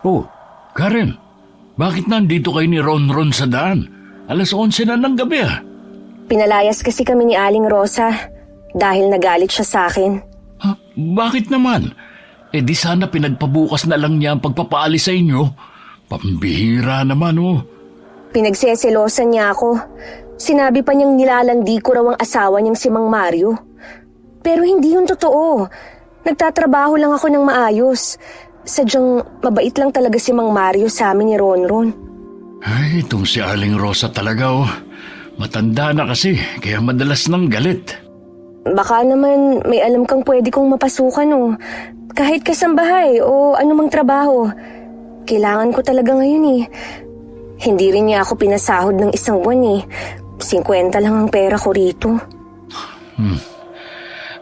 Oh, Karen, bakit nandito kayo ni Ronron sa daan? 11:00 na ng gabi ah. Pinalayas kasi kami ni Aling Rosa dahil nagalit siya sa akin. Ha? Bakit naman? Di sana pinagpabukas na lang niya ang pagpapaalis sa inyo. Pambihira naman oh. Pinagseselosan niya ako. Sinabi pa niyang nilalandi ko raw ang asawa niyang si Mang Mario. Pero hindi yun totoo. Nagtatrabaho lang ako ng maayos. Sadyang mabait lang talaga si Mang Mario sa amin ni Ronron. Ay, itong si Aling Rosa talaga oh. Matanda na kasi, kaya madalas nang galit. Baka naman may alam kang pwede kong mapasukan oh. Kahit kasambahay o anumang trabaho. Kailangan ko talaga ngayon eh. Hindi rin niya ako pinasahod ng 1 buwan eh. 50 lang ang pera ko rito.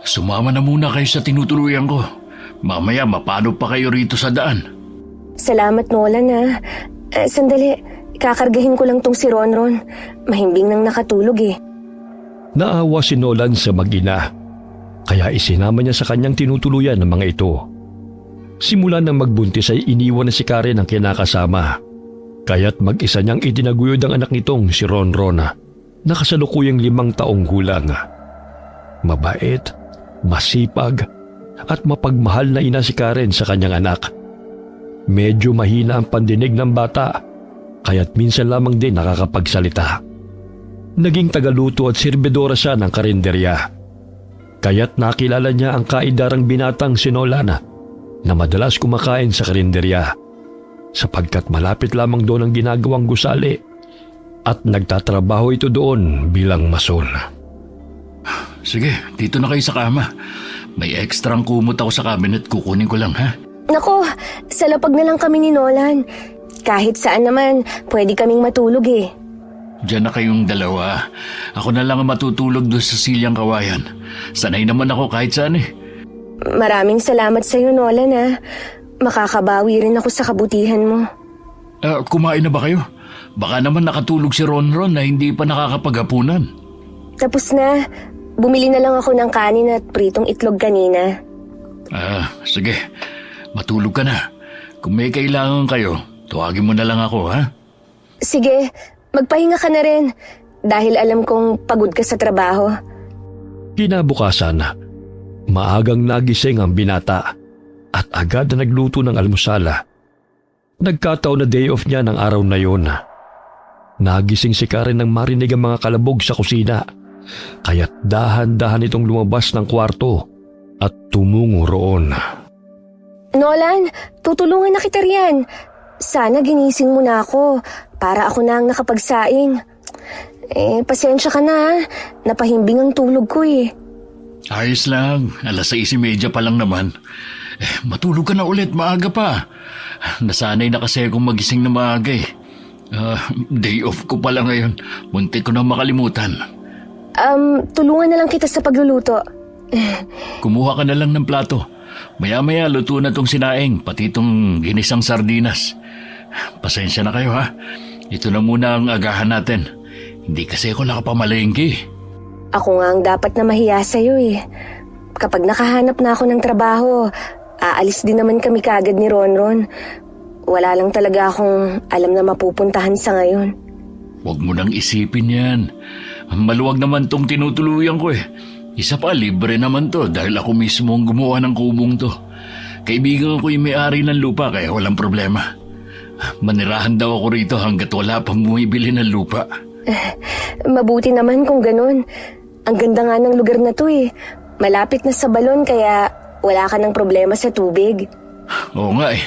Sumama na muna kayo sa tinutuluyan ko. Mamaya mapano pa kayo rito sa daan. Salamat Nolan ah. Sandali, kakargahin ko lang tong si Ronron. Mahimbing nang nakatulog eh. Naawa si Nolan sa mag-ina, kaya isinama niya sa kanyang tinutuluyan ng mga ito. Simula nang magbuntis ay iniwan na si Karen ang kinakasama, kaya't mag-isa niyang itinaguyod ang anak nitong si Ronron na kasalukuyang 5 taong gulang. Mabait, masipag, at mapagmahal na ina si Karen sa kanyang anak. Medyo mahina ang pandinig ng bata, kaya't minsan lamang din nakakapagsalita. Naging tagaluto at serbidora siya ng karinderya. Kaya't nakilala niya ang kaidarang binatang si Nolan na madalas kumakain sa karinderya, sapagkat malapit lamang doon ang ginagawang gusali at nagtatrabaho ito doon bilang mason. Sige, dito na kayo sa kama. May ekstrang kumot ako sa cabinet, kukunin ko lang ha. Nako, sa lapag na lang kami ni Nolan. Kahit saan naman, pwede kaming matulog eh. Diyan na kayong dalawa. Ako na lang ang matutulog doon sa silyang kawayan. Sanay naman ako kahit saan eh. Maraming salamat sa iyo Nolan ah. Makakabawi rin ako sa kabutihan mo. Kumain na ba kayo? Baka naman nakatulog si Ronron na hindi pa nakakapaghapunan. Tapos na. Bumili na lang ako ng kanin at pritong itlog kanina. Sige. Matulog ka na. Kung may kailangan kayo, tuwagin mo na lang ako ha? Sige. Magpahinga ka na rin dahil alam kong pagod ka sa trabaho. Kinabukasan, maagang nagising ang binata at agad na nagluto ng almusala. Nagkataon na day off niya ng araw na yon. Nagising si Karen nang marinig ang mga kalabog sa kusina, kaya't dahan-dahan itong lumabas ng kwarto at tumungo roon. Nolan, tutulungan na kita riyan. Sana ginising mo na ako para ako na ang nakapagsaing. Pasensya ka na. Napahimbing ang tulog ko eh. Ayos lang. 6:30 pa lang naman. Matulog ka na ulit. Maaga pa. Nasanay na kasi akong magising na maaga eh. Day off ko pala ngayon. Muntik ko na makalimutan. Tulungan na lang kita sa pagluluto. Kumuha ka na lang ng plato. Maya-maya luto na tong sinaing, pati tong ginisang sardinas. Pasensya na kayo ha. Ito na muna ang agahan natin. Hindi kasi ako nakapamalengke. Ako nga ang dapat na mahiya sa'yo eh. Kapag nakahanap na ako ng trabaho, aalis din naman kami kaagad ni Ronron. Wala lang talaga akong alam na mapupuntahan sa ngayon. Huwag mo nang isipin yan. Maluwag naman tong tinutuluyan ko eh. Isa pa, libre naman to dahil ako mismo ang gumawa ng kubong to. Kaibigan ko yung may-ari ng lupa kaya walang problema. Manirahan daw ako rito hanggat wala pang bumibili ng lupa. Mabuti naman kung ganun. Ang ganda nga ng lugar na to eh. Malapit na sa balon kaya wala ka ng problema sa tubig. Oo nga eh.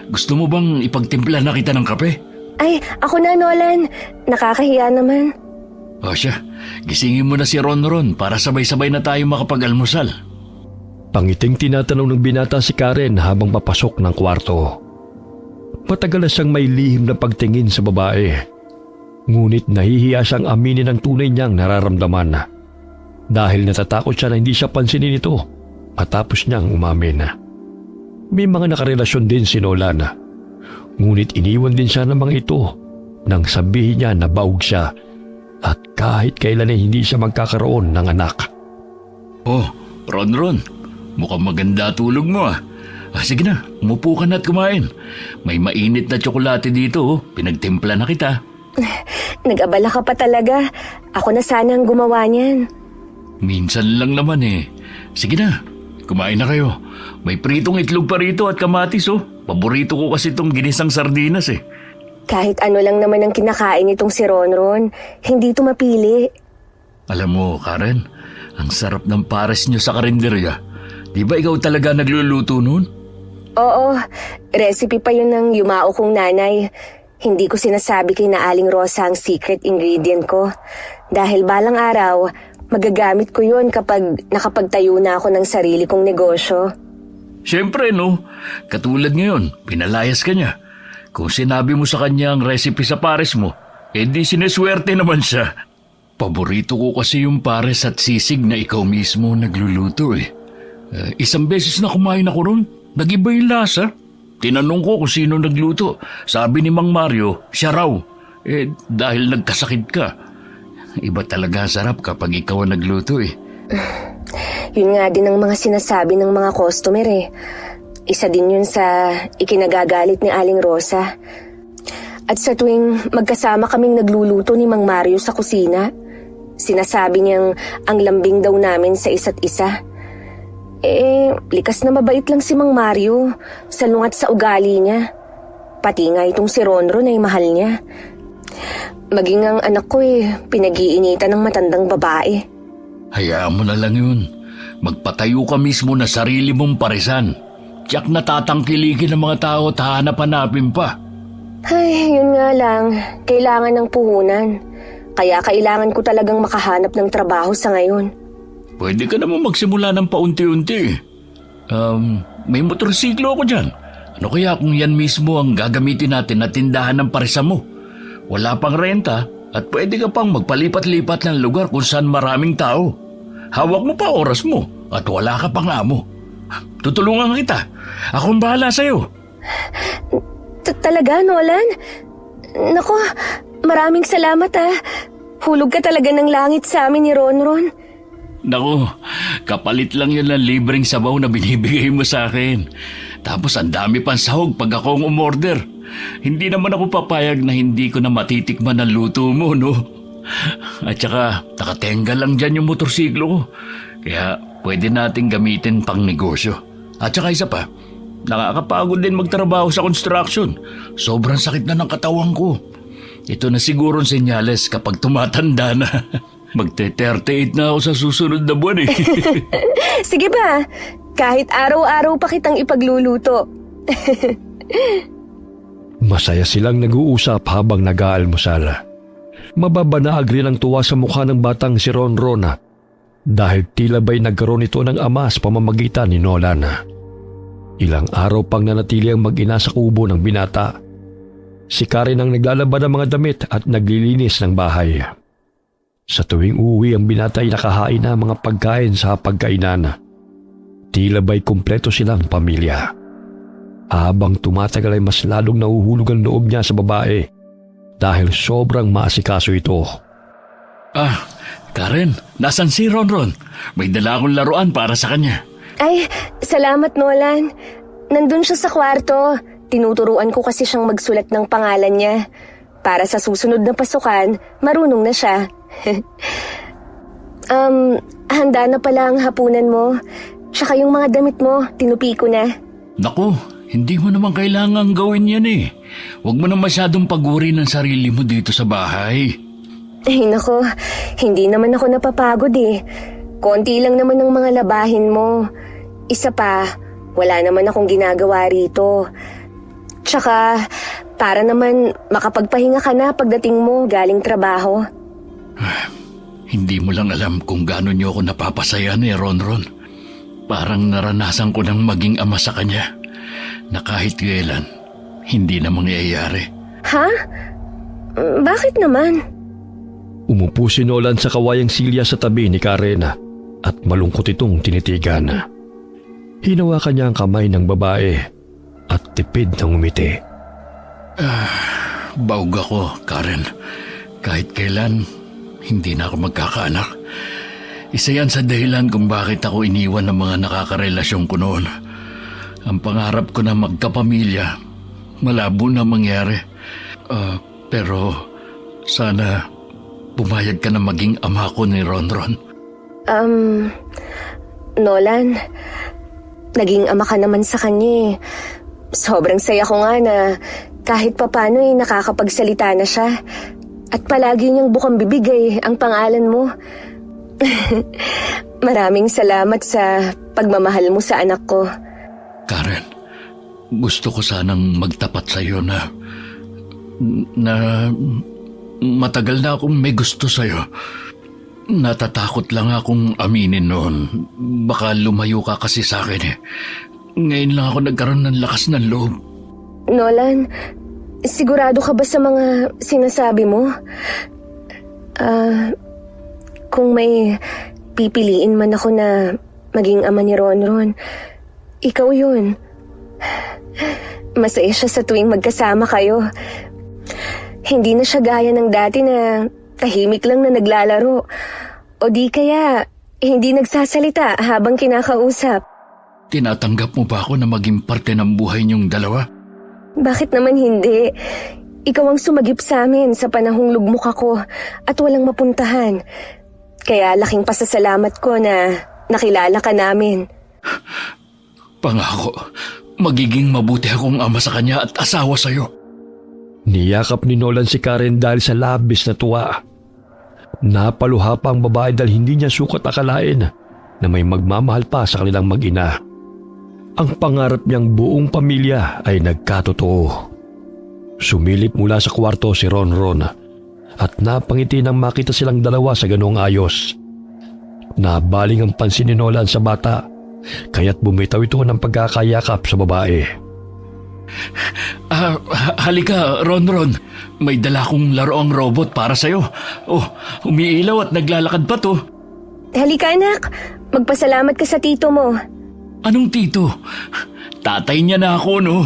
Gusto mo bang ipagtimpla na kita ng kape? Ay, ako na Nolan. Nakakahiya naman. O siya, gisingin mo na si Ronron para sabay-sabay na tayo makapag-almusal. Pangiting tinatanong ng binata si Karen habang papasok ng kwarto. Matagal na siyang may lihim na pagtingin sa babae. Ngunit nahihiya siyang aminin ang tunay niyang nararamdaman. Dahil natatakot siya na hindi siya pansinin ito matapos niyang umamin. May mga nakarelasyon din si Nolan. Ngunit iniwan din siya ng mga ito nang sabihin niya na baog siya at kahit kailan ay hindi siya magkakaroon ng anak. Oh, Ronron, mukhang maganda tulog mo ah. Sige na, umupo ka na at kumain. May mainit na tsokolate dito, oh. Pinagtimpla na kita. Nag-abala ka pa talaga. Ako na sana ang gumawa niyan. Minsan lang naman eh. Sige na, kumain na kayo. May pritong itlog pa rito at kamatis, oh. Paborito ko kasi itong ginisang sardinas eh. Kahit ano lang naman ang kinakain nitong si Ronron, hindi ito mapili. Alam mo, Karen, ang sarap ng pares nyo sa karinderya. Di ba ikaw talaga nagluluto nun? Oo, recipe pa yun ng yumao kong nanay. Hindi ko sinasabi kay na Aling Rosa ang secret ingredient ko. Dahil balang araw, magagamit ko yun kapag nakapagtayo na ako ng sarili kong negosyo. Siyempre, no. Katulad ngayon, pinalayas ka niya. Kung sinabi mo sa kanya ang recipe sa pares mo, di sineswerte naman siya. Paborito ko kasi yung pares at sisig na ikaw mismo nagluluto eh. Isang beses na kumain ako ron, nag-iba yung lasa. Tinanong ko kung sino nagluto. Sabi ni Mang Mario, siya raw. Dahil nagkasakit ka. Iba talaga sarap kapag ikaw ang nagluto eh. Yun nga din ang mga sinasabi ng mga customer eh. Isa din yun sa ikinagagalit ni Aling Rosa. At sa tuwing magkasama kaming nagluluto ni Mang Mario sa kusina, sinasabi niyang ang lambing daw namin sa isa't isa. Likas na mabait lang si Mang Mario, salungat sa ugali niya. Pati nga itong si Ronron ay mahal niya. Maging ang anak ko pinag-iinitan ng matandang babae. Hayaan mo na lang yun. Magpatayo ka mismo na sarili mong parisan. Tiyak na tatangkilikin ng mga tao at hahanap-hanapin pa. Ay, yun nga lang. Kailangan ng puhunan. Kaya kailangan ko talagang makahanap ng trabaho sa ngayon. Pwede ka naman magsimula ng paunti-unti. May motorsiklo ako dyan. Ano kaya kung yan mismo ang gagamitin natin na tindahan ng parisan mo? Wala pang renta at pwede ka pang magpalipat-lipat ng lugar kung saan maraming tao. Hawak mo pa oras mo at wala ka pang amo. Tutulungan kita. Akong bahala sa'yo. Talaga, Nolan? Nako, maraming salamat Hulog ka talaga ng langit sa amin ni Ronron. Naku, kapalit lang yun ng libreng sabaw na binibigay mo sa akin. Tapos ang dami pang sahog pag ako ang umorder. Hindi naman ako papayag na hindi ko na matitikman ang luto mo, no? At saka, nakatenga lang dyan yung motorsiklo ko. Kaya pwede nating gamitin pang negosyo. At saka isa pa, nakakapagod din magtrabaho sa construction. Sobrang sakit na ng katawan ko. Ito na siguro ang senyales kapag tumatanda na. Magte-38 na ako sa susunod na buwan eh. Sige ba, kahit araw-araw pa kitang ipagluluto. Masaya silang nag-uusap habang nag-aalmusal. Mababanaag rin ang tuwa sa mukha ng batang si Ronron dahil tila ba'y nagkaroon ito ng ama sa pamamagitan ni Nolan. Ilang araw pang nanatili ang mag-ina sa kubo ng binata. Si Karen ang naglalaba ng mga damit at naglilinis ng bahay. Sa tuwing uuwi ang binata ay nakahain na mga pagkain sa pagkainan. Tila ba'y kumpleto silang pamilya. Habang tumatagal ay mas lalong nahuhulog ang loob niya sa babae dahil sobrang maasikaso ito. Karen, nasan si Ronron? May dala akong laruan para sa kanya. Ay, salamat Nolan. Nandun siya sa kwarto. Tinuturuan ko kasi siyang magsulat ng pangalan niya. Para sa susunod na pasukan, marunong na siya. Handa na pala ang hapunan mo. Tsaka yung mga damit mo, tinupi ko na. Naku, hindi mo naman kailangang gawin yan eh. Huwag mo na masyadong paguri ng sarili mo dito sa bahay. Ay nako, hindi naman ako napapagod eh. Konti lang naman ang mga labahin mo. Isa pa, wala naman akong ginagawa rito. Tsaka, para naman makapagpahinga ka na pagdating mo galing trabaho. Hindi mo lang alam kung gaano niyo ako napapasaya ni Ronron. Parang naranasan ko nang maging ama sa kanya na kahit kailan, hindi na mangyayari. Ha? Bakit naman? Umupo si Nolan sa kawayang silya sa tabi ni Karen at malungkot itong tinitigan. Hinawakan niya ang kamay ng babae at tipid ng umiti. Baog ako, Karen. Kahit kailan, hindi na ako magkakaanak. Isa yan sa dahilan kung bakit ako iniwan ng mga nakakarelasyon ko noon. Ang pangarap ko na magkapamilya, malabo na mangyari. Pero sana pumayag ka na maging ama ko ni Ronron. Nolan, naging ama ka naman sa kanya eh. Sobrang saya ko nga na kahit papano nakakapagsalita na siya. At palagi niyang bukang bibig ang pangalan mo. Maraming salamat sa pagmamahal mo sa anak ko. Karen, gusto ko sanang magtapat sa iyo na matagal na akong may gusto sa iyo. Natatakot lang akong aminin noon. Baka lumayo ka kasi sa akin eh. Ngayon lang ako nagkaroon ng lakas ng loob. Nolan, sigurado ka ba sa mga sinasabi mo? Kung may pipiliin man ako na maging ama ni Ronron, ikaw yun. Masaya siya sa tuwing magkasama kayo. Hindi na siya gaya ng dati na tahimik lang na naglalaro. O di kaya hindi nagsasalita habang kinakausap. Tinatanggap mo ba ako na maging parte ng buhay niyong dalawa? Bakit naman hindi? Ikaw ang sumagip sa amin sa panahong lugmok ako at walang mapuntahan. Kaya laking pasasalamat ko na nakilala ka namin. Pangako, magiging mabuti akong ama sa kanya at asawa sa'yo. Niyakap ni Nolan si Karen dahil sa labis na tuwa. Napaluha pa ang babae dahil hindi niya sukat akalain na may magmamahal pa sa kanilang mag-ina. Ang pangarap niyang buong pamilya ay nagkatotoo. Sumilip mula sa kwarto si Ronron at napangiti nang makita silang dalawa sa ganong ayos. Nabaling ang pansin ni Nolan sa bata, kaya't bumitaw ito ng pagkakayakap sa babae. Halika, Ronron. May dala kong laroang robot para sa'yo. Oh, umiilaw at naglalakad pa to. Halika anak, magpasalamat ka sa tito mo. Anong tito? Tatay niya na ako, no?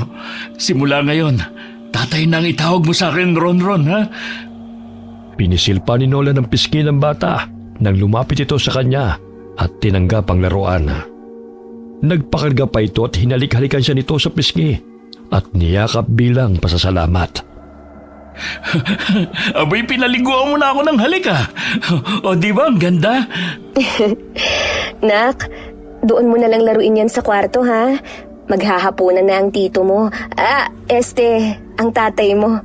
Simula ngayon, tatay nang itawag mo sa akin, Ronron, ha? Pinisil pa ni Nolan ang pisngi ng bata nang lumapit ito sa kanya at tinanggap ang laruan. Nagpakarga pa ito at hinalik-halikan siya nito sa pisngi at niyakap bilang pasasalamat. Abay, pinaliguan mo na ako ng halika. O, di ba? Ang ganda. Nak, doon mo na lang laruin yan sa kwarto, ha? Maghahapunan na ang tito mo. Ang tatay mo.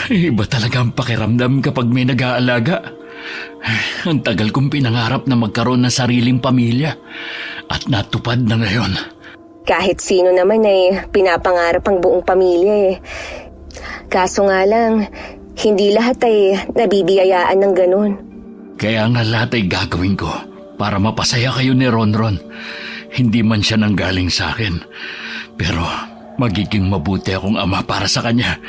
Iba talaga ang pakiramdam kapag may nag-aalaga. Ang tagal kong pinangarap na magkaroon ng sariling pamilya at natupad na ngayon. Kahit sino naman ay pinapangarap ang buong pamilya eh. Kaso nga lang, hindi lahat ay nabibiyayaan ng ganun. Kaya nga lahat ay gagawin ko para mapasaya kayo ni Ronron. Hindi man siya nanggaling sa akin, pero magiging mabuti akong ama para sa kanya.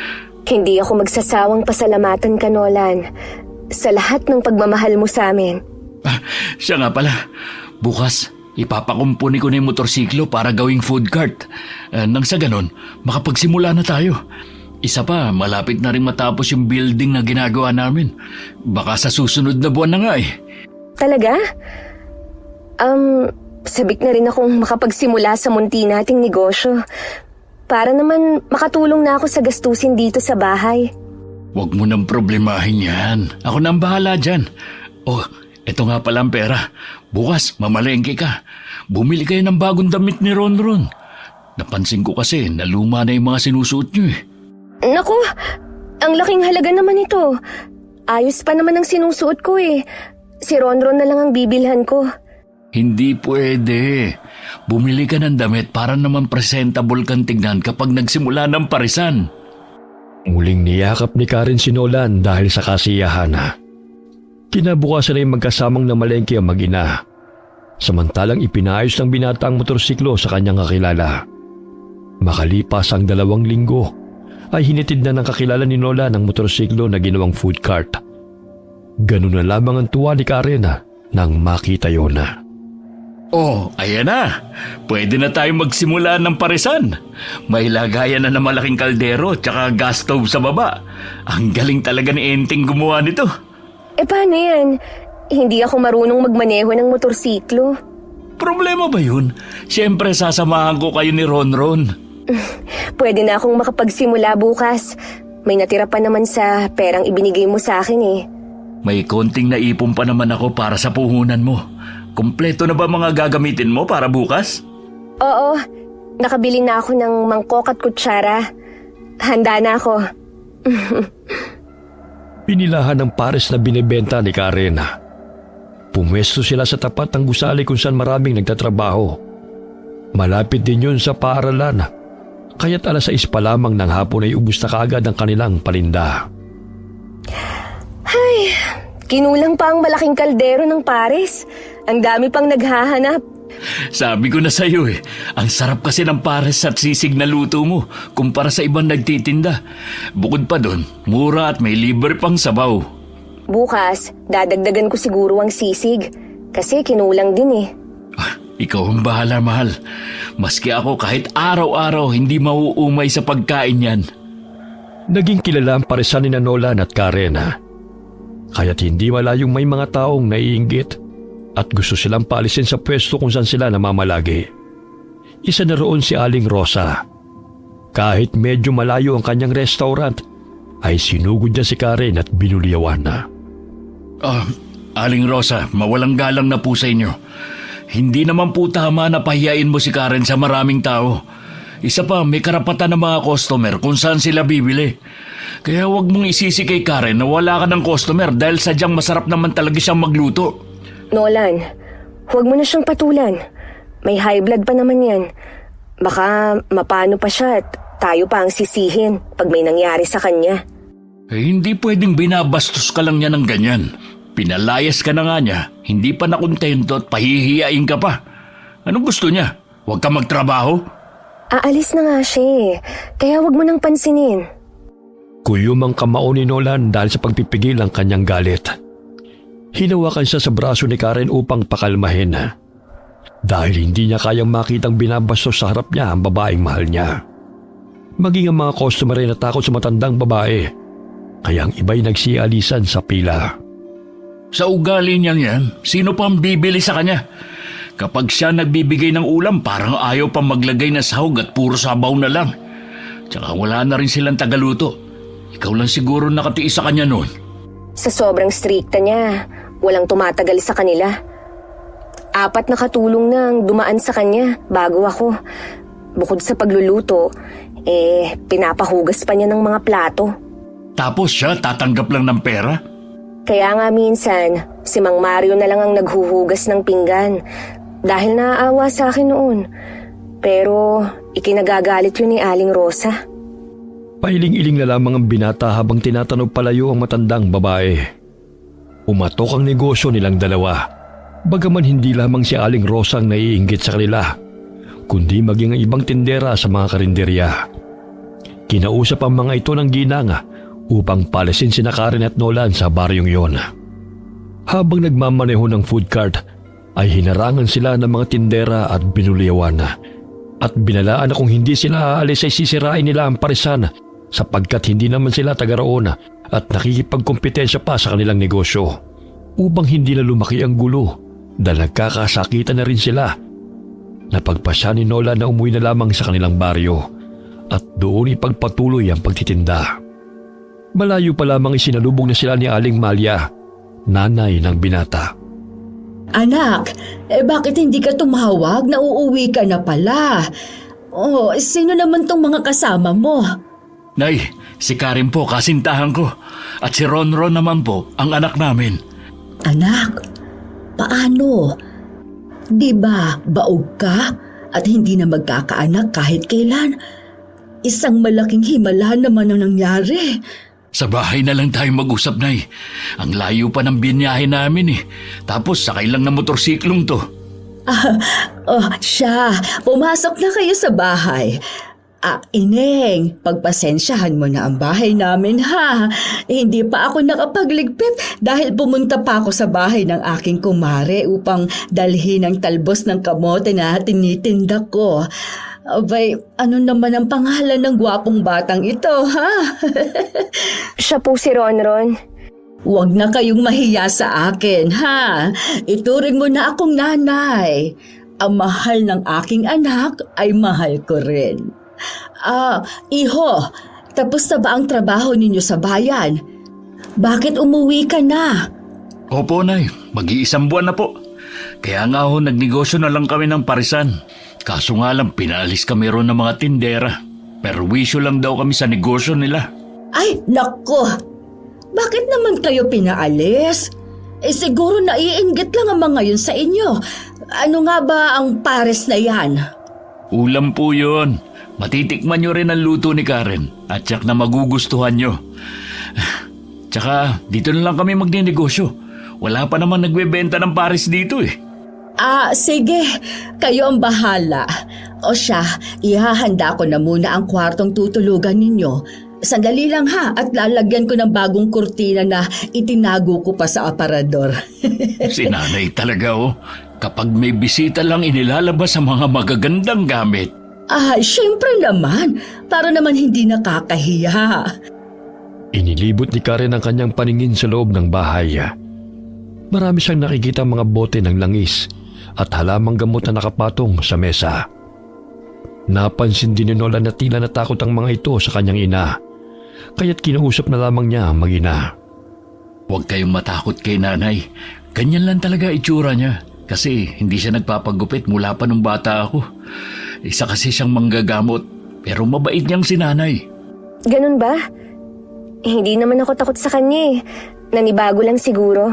Hindi ako magsasawang pasalamatan ka, Nolan, sa lahat ng pagmamahal mo sa amin. Siya nga pala, bukas ipapakumpuni ko na yung motorsiklo para gawing food cart. Nang sa ganon, makapagsimula na tayo. Isa pa, malapit na rin matapos yung building na ginagawa namin. Baka sa susunod na buwan na nga eh. Talaga? Sabik na rin akong makapagsimula sa munti nating negosyo. Para naman makatulong na ako sa gastusin dito sa bahay. Huwag mo nang problemahin yan. Ako nang bahala dyan. Oh, eto nga pala ang pera. Bukas, mamalengke ka. Bumili kayo ng bagong damit ni Ronron. Napansin ko kasi na luma na yung mga sinusuot nyo eh. Naku, ang laking halaga naman ito. Ayos pa naman ang sinusuot ko eh. Si Ronron na lang ang bibilhan ko. Hindi pwede. Bumili ka ng damit para naman presentable kang tignan kapag nagsimula ng parisan. Muling niyakap ni Karen si Nolan dahil sa kasiyahan. Kinabukasan ay magkasamang namalengke ang mag-ina. Samantalang ipinayos ng binata ang motorsiklo sa kanyang kakilala. Makalipas ang 2 linggo, ay hinitid na ng kakilala ni Nolan ang motorsiklo na ginawang food cart. Ganun na lamang ang tuwa ni Karen nang makita yun. Oh, ayan na. Pwede na tayong magsimula ng parisan. May lagayan na malaking kaldero tsaka gas stove sa baba. Ang galing talaga ni Enteng gumawa nito. Paano yan? Hindi ako marunong magmaneho ng motorsiklo. Problema ba yun? Siyempre sasamahan ko kayo ni Ronron. Pwede na akong makapagsimula bukas. May natira pa naman sa perang ibinigay mo sa akin eh. May konting naipon pa naman ako para sa puhunan mo. Kompleto na ba mga gagamitin mo para bukas? Oo, nakabili na ako ng mangkok at kutsara. Handa na ako. Pinilahan ng pares na binibenta ni Karen. Pumwesto sila sa tapat ng gusali kung saan maraming nagtatrabaho. Malapit din yun sa paaralan, kaya't 6:00 pa lamang ng hapon ay ubus na kaagad ang kanilang paninda. Ay, kinulang pa ang malaking kaldero ng pares. Ang dami pang naghahanap. Sabi ko na sa'yo ang sarap kasi ng pares at sisig na luto mo kumpara sa ibang nagtitinda. Bukod pa doon, mura at may libre pang sabaw. Bukas, dadagdagan ko siguro ang sisig. Kasi kinulang din eh. Ikaw ang bahala, mahal. Maski ako kahit araw-araw hindi mauumay sa pagkain yan. Naging kilala ang paresan ni Nolan at Karen. Kaya't hindi malayong may mga taong naiinggit at gusto silang paalisin sa pwesto kung saan sila namamalagi. Isa na roon si Aling Rosa. Kahit medyo malayo ang kanyang restaurant, ay sinugod niya si Karen at binuliyawan na. Aling Rosa, mawalang galang na po sa inyo. Hindi naman po tama na pahiyain mo si Karen sa maraming tao. Isa pa, may karapatan ng mga customer kung saan sila bibili. Kaya huwag mong isisi kay Karen na wala ka ng customer dahil sadyang masarap naman talaga siyang magluto. Nolan, huwag mo na siyang patulan. May high blood pa naman yan. Baka mapano pa siya at tayo pa ang sisihin pag may nangyari sa kanya. Hindi pwedeng binabastos ka lang niya ng ganyan. Pinalayas ka na nga niya, hindi pa nakontento at pahihiyain ka pa. Anong gusto niya? Huwag ka magtrabaho? Aalis na nga siya eh. Kaya huwag mo nang pansinin. Kuyom ang kamao ni Nolan dahil sa pagpipigil ng kanyang galit. Hinawakan siya sa braso ni Karen upang pakalmahin. Dahil hindi niya kayang makitang binabastos sa harap niya ang babaeng mahal niya. Maging ang mga customer ay natakot sa matandang babae. Kaya ang iba'y nagsialisan sa pila. Sa ugali niyan yan, sino pa ang bibili sa kanya? Kapag siya nagbibigay ng ulam, parang ayaw pa maglagay na sahog at puro sabaw na lang. Tsaka wala na rin silang tagaluto. Ikaw lang siguro nakatiis sa kanya noon. Sa sobrang strikta niya, walang tumatagal sa kanila. 4 na katulong nang dumaan sa kanya bago ako. Bukod sa pagluluto, pinapahugas pa niya ng mga plato. Tapos siya tatanggap lang ng pera? Kaya nga minsan, si Mang Mario na lang ang naghuhugas ng pinggan dahil naaawa sa akin noon. Pero ikinagagalit yun ni Aling Rosa. Pailing-iling na lamang ang binata habang tinatanong palayo ang matandang babae. Umatok ang negosyo nilang dalawa. Bagaman hindi lamang si Aling Rosa ang naiinggit sa kanila, kundi maging ang ibang tindera sa mga karinderya. Kinausap ang mga ito ng ginang upang palisin sina Karen at Nolan sa baryong yon. Habang nagmamaneho ng food cart, ay hinarangan sila ng mga tindera at binuliyawan. At binalaan na kung hindi sila aalis ay sisirain nila ang parisan sapagkat hindi naman sila taga roon at nakikipagkompetensya pa sa kanilang negosyo. Upang hindi na lumaki ang gulo dahil nagkakasakitan na rin sila, napagpasya ni Nolan na umuwi na lamang sa kanilang baryo at doon ipagpatuloy ang pagtitinda. Malayo pa lamang isinalubong na sila ni Aling Malia, nanay ng binata. Anak, bakit hindi ka tumawag? Nauuwi ka na pala. Oh, sino naman tong mga kasama mo? Nay, si Karen po kasintahan ko. At si Ronron naman po ang anak namin. Anak, paano? Di ba baog ka at hindi na magkakaanak kahit kailan? Isang malaking himala naman ang nangyari. Sa bahay na lang tayo mag-usap, Nay. Ang layo pa ng binyahe namin Tapos sakay lang na motorsiklong to. Siya, pumasok na kayo sa bahay. Ineng, pagpasensyahan mo na ang bahay namin ha. Hindi pa ako nakapagligpit dahil pumunta pa ako sa bahay ng aking kumare upang dalhin ang talbos ng kamote na tinitinda ko. Abay, ano naman ang pangalan ng gwapong batang ito, ha? Siya po si Ronron. Huwag na kayong mahiya sa akin, ha? Ituring mo na akong nanay. Ang mahal ng aking anak ay mahal ko rin. Iho, tapos na ba ang trabaho ninyo sa bayan? Bakit umuwi ka na? Opo, Nay. Mag-iisang buwan na po. Kaya nga ho, nagnegosyo na lang kami ng parisan. Kaso nga lang, pinaalis kami ron ng mga tindera. Perwisyo lang daw kami sa negosyo nila. Ay, nako! Bakit naman kayo pinaalis? Siguro naiinggit lang ang mga yun sa inyo. Ano nga ba ang pares na yan? Ulam po yun. Matitikman nyo rin ang luto ni Karen at tiyak na magugustuhan nyo. Tsaka dito na lang kami magninegosyo. Wala pa naman nagbebenta ng pares dito eh. Sige. Kayo ang bahala. O siya, ihahanda ko na muna ang kwartong tutulugan ninyo. Sandali lang ha, at lalagyan ko ng bagong kurtina na itinago ko pa sa aparador. Si Nanay talaga oh. Kapag may bisita lang inilalabas ang mga magagandang gamit. Syempre naman. Para naman hindi nakakahiya. Inilibot ni Karen ang kanyang paningin sa loob ng bahay. Marami siyang nakikita mga bote ng langis at halamang gamot na nakapatong sa mesa. Napansin din ni Nolan na tila natakot ang mga ito sa kanyang ina, kaya't kinausap na lamang niya ang mag-ina. Huwag kayong matakot kay Nanay. Ganyan lang talaga itsura niya. Kasi hindi siya nagpapagupit mula pa nung bata ako. Isa kasi siyang manggagamot, pero mabait niyang si Nanay. Ganun ba? Hindi naman ako takot sa kanya eh. Nanibago lang siguro.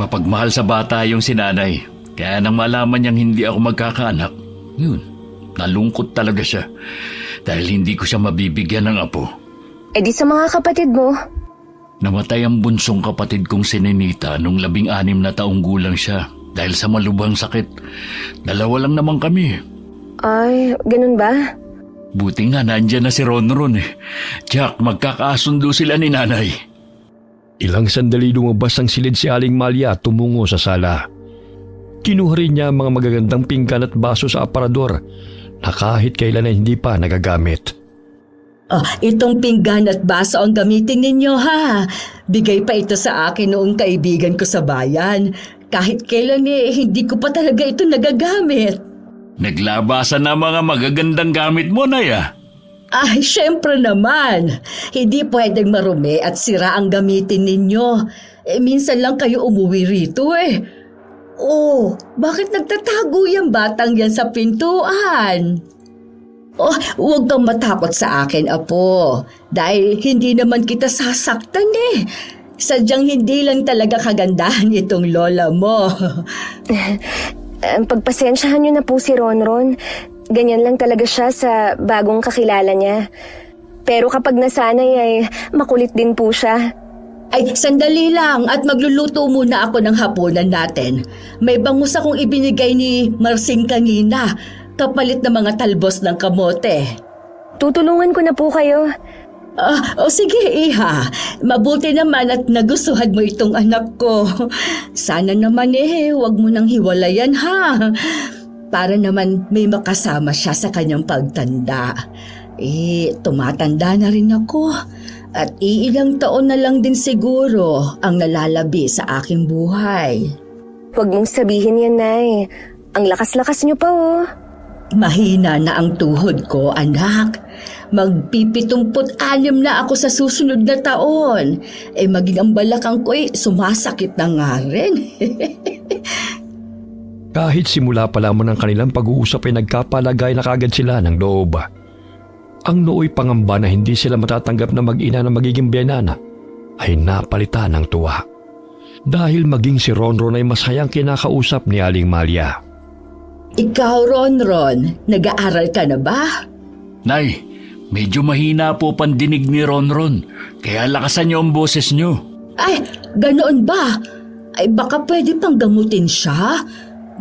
Mapagmahal sa bata yung si Nanay. Kaya nang malaman niyang hindi ako magkakaanak, yun, nalungkot talaga siya. Dahil hindi ko siya mabibigyan ng apo. Eh di sa mga kapatid mo. Namatay ang bunsong kapatid kong si Ninita nung 16 na taong gulang siya. Dahil sa malubhang sakit. 2 lang naman kami. Ay, ganun ba? Buti nga nandyan na si Ronron eh. Jack, magkakasundo sila ni Nanay. Ilang sandali lumabas ang silid si Aling Malia tumungo sa sala. Kinuha rin niya ang mga magagandang pinggan at baso sa aparador na kahit kailan ay hindi pa nagagamit. Itong pinggan at baso ang gamitin ninyo ha. Bigay pa ito sa akin noong kaibigan ko sa bayan. Kahit kailan hindi ko pa talaga ito nagagamit. Naglabasan na mga magagandang gamit mo, Naya. Syempre naman. Hindi pwedeng marumi at sira ang gamitin ninyo. Minsan lang kayo umuwi rito eh. Bakit nagtatago yung batang yan sa pintuan? Huwag kang matakot sa akin, Apo. Dahil hindi naman kita sasaktan eh. Sadyang hindi lang talaga kagandahan itong lola mo. Pagpasensyahan niyo na po si Ronron. Ganyan lang talaga siya sa bagong kakilala niya. Pero kapag nasanay ay makulit din po siya. Ay, sandali lang at magluluto muna ako ng hapunan natin. May bangus akong ibinigay ni Marsing kanina, kapalit ng mga talbos ng kamote. Tutulungan ko na po kayo. Sige, Iha. Mabuti naman at nagustuhan mo itong anak ko. Sana naman wag mo nang hiwalayan ha. Para naman may makasama siya sa kanyang pagtanda. Tumatanda na rin ako. At iilang taon na lang din siguro ang nalalabi sa aking buhay. Huwag mong sabihin yan, Nay. Ang lakas-lakas niyo pa Mahina na ang tuhod ko, anak. Magpipitumput 6 na ako sa susunod na taon. Maging ang balakang ko sumasakit na nga rin. Kahit simula pa lamang ng kanilang pag-uusap ay nagkapalagay na kagad sila ng loob. Ang nooy pangamba na hindi sila matatanggap na mag-ina na magiging biyanana ay napalitan ng tuwa. Dahil maging si Ronron ay masayang kinakausap ni Aling Malia. Ikaw, Ronron, nag-aaral ka na ba? Nay, medyo mahina po pandinig ni Ronron. Kaya lakasan niyo ang boses niyo. Ay, ganoon ba? Ay baka pwede pang gamutin siya.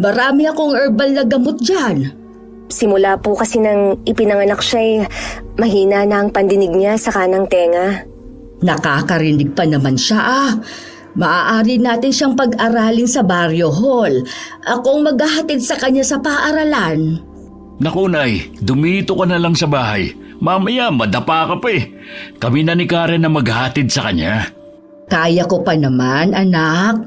Marami akong herbal na gamot dyan. Simula po kasi nang ipinanganak siya mahina na ang pandinig niya sa kanang tenga. Nakakarinig pa naman siya Maaari natin siyang pag-aralin sa Barrio Hall. Akong maghahatid sa kanya sa paaralan. Naku, Nay, dumito ka na lang sa bahay. Mamaya, madapa ka pa eh. Kami na ni Karen na maghatid sa kanya. Kaya ko pa naman, anak.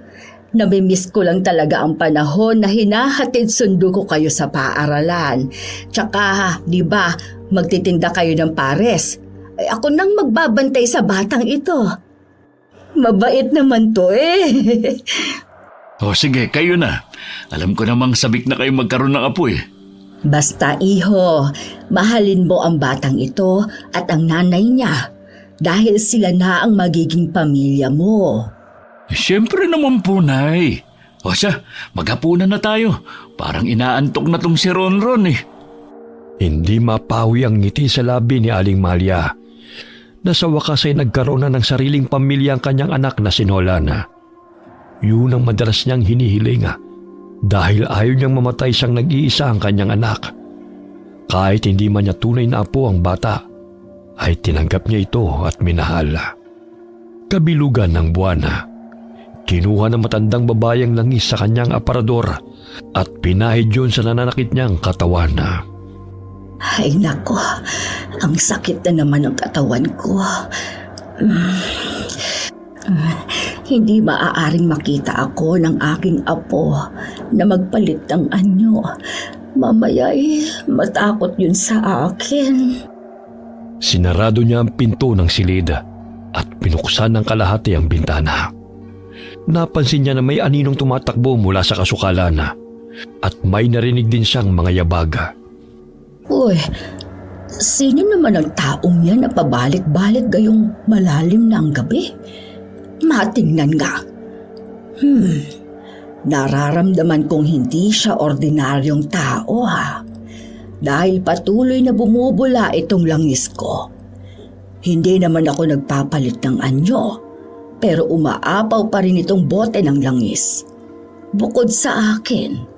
Namimiss ko lang talaga ang panahon na hinahatid sundo ko kayo sa paaralan. Tsaka, di ba, magtitinda kayo ng pares. Ay, ako nang magbabantay sa batang ito. Mabait naman to eh. O sige, kayo na. Alam ko namang sabik na kayo magkaroon ng apo eh. Basta iho, mahalin mo ang batang ito at ang nanay niya dahil sila na ang magiging pamilya mo. Siyempre naman po, Nay. O siya, maghapunan na tayo. Parang inaantok na tong si Ronron eh. Hindi mapawi ang ngiti sa labi ni Aling Malia na sa wakas ay nagkaroon na ng sariling pamilya ang kanyang anak na si Nolan. Yun ang madalas niyang hinihiling dahil ayaw niyang mamatay siyang nag-iisa ang kanyang anak. Kahit hindi man niya tunay na apo ang bata, ay tinanggap niya ito at minahal. Kabilugan ng buwan, kinuha ng matandang babayang langis sa kanyang aparador at pinahid yun sa nananakit niyang katawan. Ay nako, ang sakit na naman ng katawan ko. Hindi maaaring makita ako ng aking apo na magpalit ng anyo. Mamaya'y matakot yun sa akin. Sinarado niya ang pinto ng silid at pinuksan ng kalahati ang bintana. Napansin niya na may aninong tumatakbo mula sa kasukalan at may narinig din siyang mga yabag. Uy, sino naman ang taong yan na pabalik-balik gayong malalim na ang gabi? Matingnan nga. Nararamdaman kong hindi siya ordinaryong tao dahil patuloy na bumubula itong langis ko. Hindi naman ako nagpapalit ng anyo, pero umaapaw pa rin itong bote ng langis. Bukod sa akin,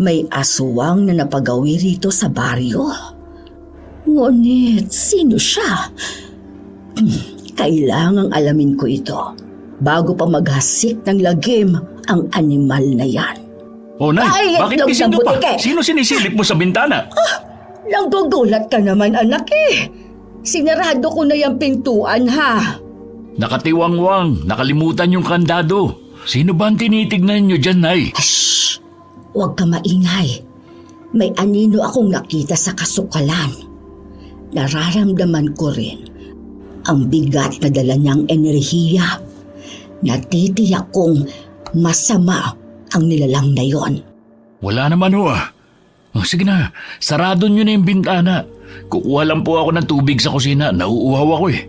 may aswang na napagawi rito sa baryo. Ngunit sino siya? Kailangang alamin ko ito bago pa maghasik ng lagim ang animal na yan. O Nay, Ay, bakit itlog gising ng ka pa? butike. Sino sinisilip mo sa bintana? Nanggugulat ka naman, anak eh. Sinarado ko na yung pintuan ha. Nakatiwangwang, nakalimutan yung kandado. Sino ba ang tinitignan nyo dyan, Nay? Shh! Huwag ka maingay. May anino akong nakita sa kasukalan. Nararamdaman ko rin ang bigat na dala niyang enerhiya. Natitiyak kong masama ang nilalang na yon. Wala naman ho O sige na, sarado nyo na yung bintana. Kukuha lang po ako ng tubig sa kusina. Nauuhaw ako eh.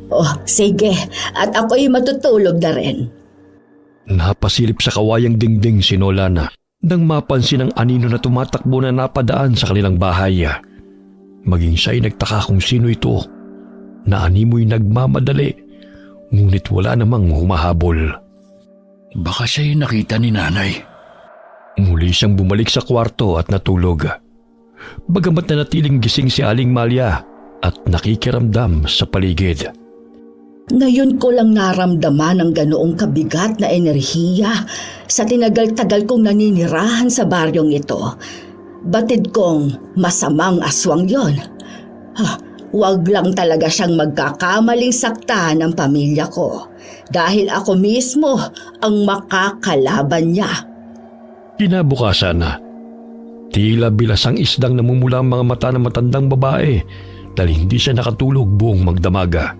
Oh, sige. At ako'y matutulog na rin. Napasilip sa kawayang dingding si Nolan nang mapansin ang anino na tumatakbo na napadaan sa kanilang bahay. Maging siya'y nagtaka kung sino ito na animoy nagmamadali ngunit wala namang humahabol. Baka siya yung nakita ni Nanay. Muli siyang bumalik sa kwarto at natulog. Bagamat na natiling gising si Aling Malia at nakikiramdam sa paligid. Ngayon ko lang naramdaman ang ganoong kabigat na enerhiya sa tinagal-tagal kong naninirahan sa baryong ito. Batid kong masamang aswang yon. Huwag lang talaga siyang magkakamaling sakta ng pamilya ko dahil ako mismo ang makakalaban niya. Kinabukasan, tila bilasang isdang namumula ang mga mata ng matandang babae dahil hindi siya nakatulog buong magdamaga.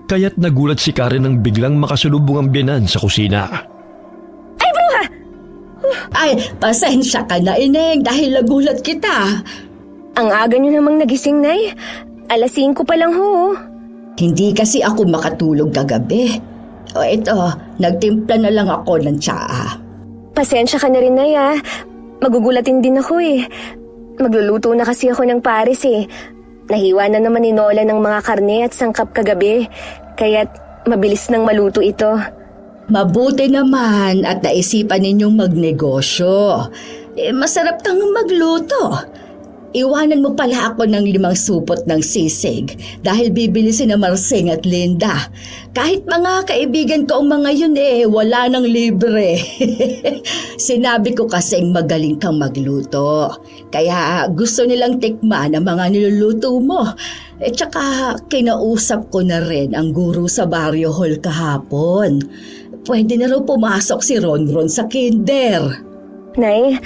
Kaya't nagulat si Karen nang biglang makasulubong ang biyenan sa kusina. Ay, bruha! Ay, pasensya ka na, Ineng, dahil nagulat kita. Ang aga niyo namang nagising, Nay. 5:00 pa lang ho. Hindi kasi ako makatulog kagabi. O ito, nagtimpla na lang ako ng tsaa. Pasensya ka na rin, Nay, Magugulatin din ako eh. Magluluto na kasi ako ng pares eh. Nahiwa na naman ni Nola ng mga karne at sangkap kagabi, kaya't mabilis nang maluto ito. Mabuti naman at naisipan ninyong magnegosyo. Masarap kang magluto. Iwanan mo pala ako ng 5 supot ng sisig dahil bibili si na Marsing at Linda. Kahit mga kaibigan ko ang mga yun wala nang libre. Sinabi ko kasing magaling kang magluto. Kaya gusto nilang tikman ang mga niluluto mo. Tsaka kinausap ko na rin ang guro sa Barrio Hall kahapon. pwede na raw pumasok si Ronron sa kinder. Nay,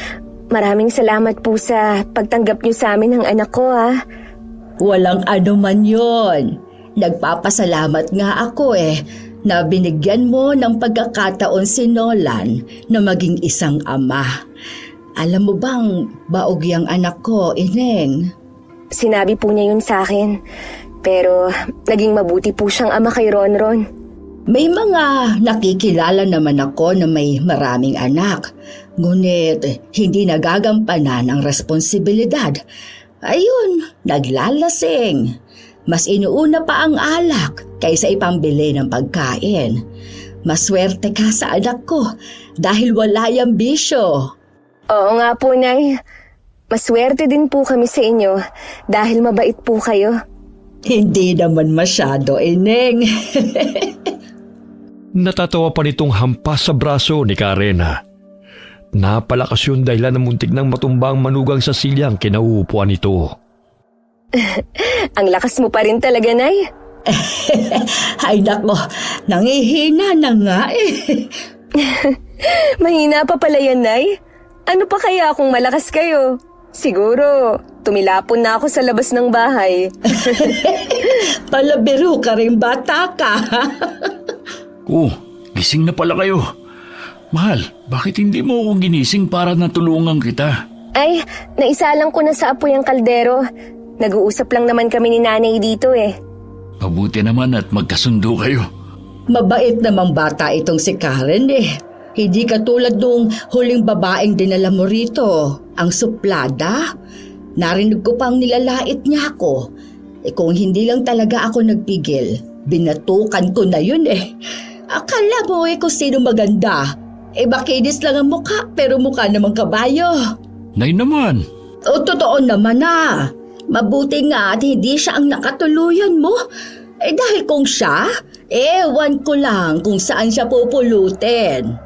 maraming salamat po sa pagtanggap niyo sa amin ng anak ko, ha. Walang ano man yon. Nagpapasalamat nga ako na binigyan mo ng pagkakataon si Nolan na maging isang ama. Alam mo bang baog yang anak ko, Ineng? Sinabi po niya yun sa akin. Pero naging mabuti po siyang ama kay Ronron. May mga nakikilala naman ako na may maraming anak. Ngunit hindi nagagampanan ang responsibilidad. Ayun, naglalasing. Mas inuuna pa ang alak kaysa ipambili ng pagkain. Maswerte ka sa anak ko dahil wala yang bisyo. Oo nga po, Nay. Maswerte din po kami sa inyo dahil mabait po kayo. Hindi naman masyado, Ineng. Natatawa pa nitong hampas sa braso ni Karen. Napalakas yun dahilan ng muntik ng matumbang manugang sa silyang kinauupuan nito. Ang lakas mo pa rin talaga, Nay. Ay nako, nangihina na nga Mahina pa pala yan, Nay. Ano pa kaya kung malakas kayo? Siguro, tumilapon na ako sa labas ng bahay. Palabiro ka rin, bata ka. Oh, gising na pala kayo. Mahal, bakit hindi mo ako ginising para natulungan kita? Ay, naisalang ko na sa apoy ang kaldero. Nag-uusap lang naman kami ni Nanay dito Mabuti naman at magkasundo kayo. Mabait namang bata itong si Karen Hindi katulad nung huling babaeng dinala mo rito, ang suplada. Narinig ko pang nilalait niya ako. Kung hindi lang talaga ako nagpigil, binatukan ko na yun Akala mo kung sino maganda. Makinis lang ang mukha pero mukha namang kabayo. Nay naman. Totoo naman Mabuti nga at hindi siya ang nakatuluyan mo. Dahil kung siya, ewan ko lang kung saan siya pupulutin.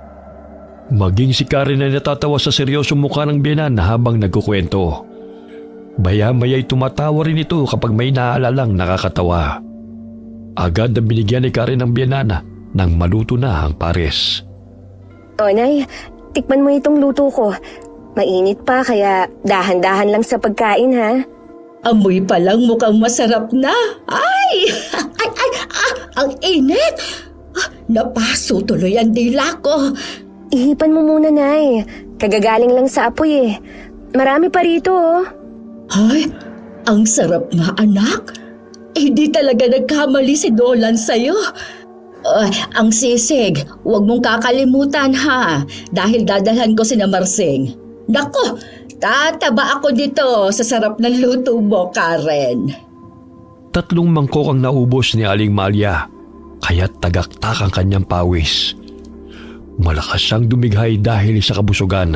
Maging si Karen ay natatawa sa seryosong mukha ng biyenan habang nagkukwento. Maya-maya'y tumatawa rin ito kapag may naalalang nakakatawa. Agad na binigyan ni Karen ng biyenan nang maluto na ang pares. O, Nay, tikman mo itong luto ko. Mainit pa kaya dahan-dahan lang sa pagkain, ha? Amoy pa lang mukhang masarap na. Ay! Ang init! Napaso tuloy ang dila ko. Ihipan mo muna, Nay. Kagagaling lang sa apoy Marami pa rito, Ay, ang sarap nga anak. Hindi talaga nagkamali si Nolan sa'yo. Ang sisig, huwag mong kakalimutan dahil dadalhan ko si Marsing. Nako, tataba ako dito sa sarap ng luto mo, Karen. 3 mangkok ang naubos ni Aling Malia, kaya't tagaktak ang kanyang pawis. Malakas siyang dumighay dahil sa kabusugan.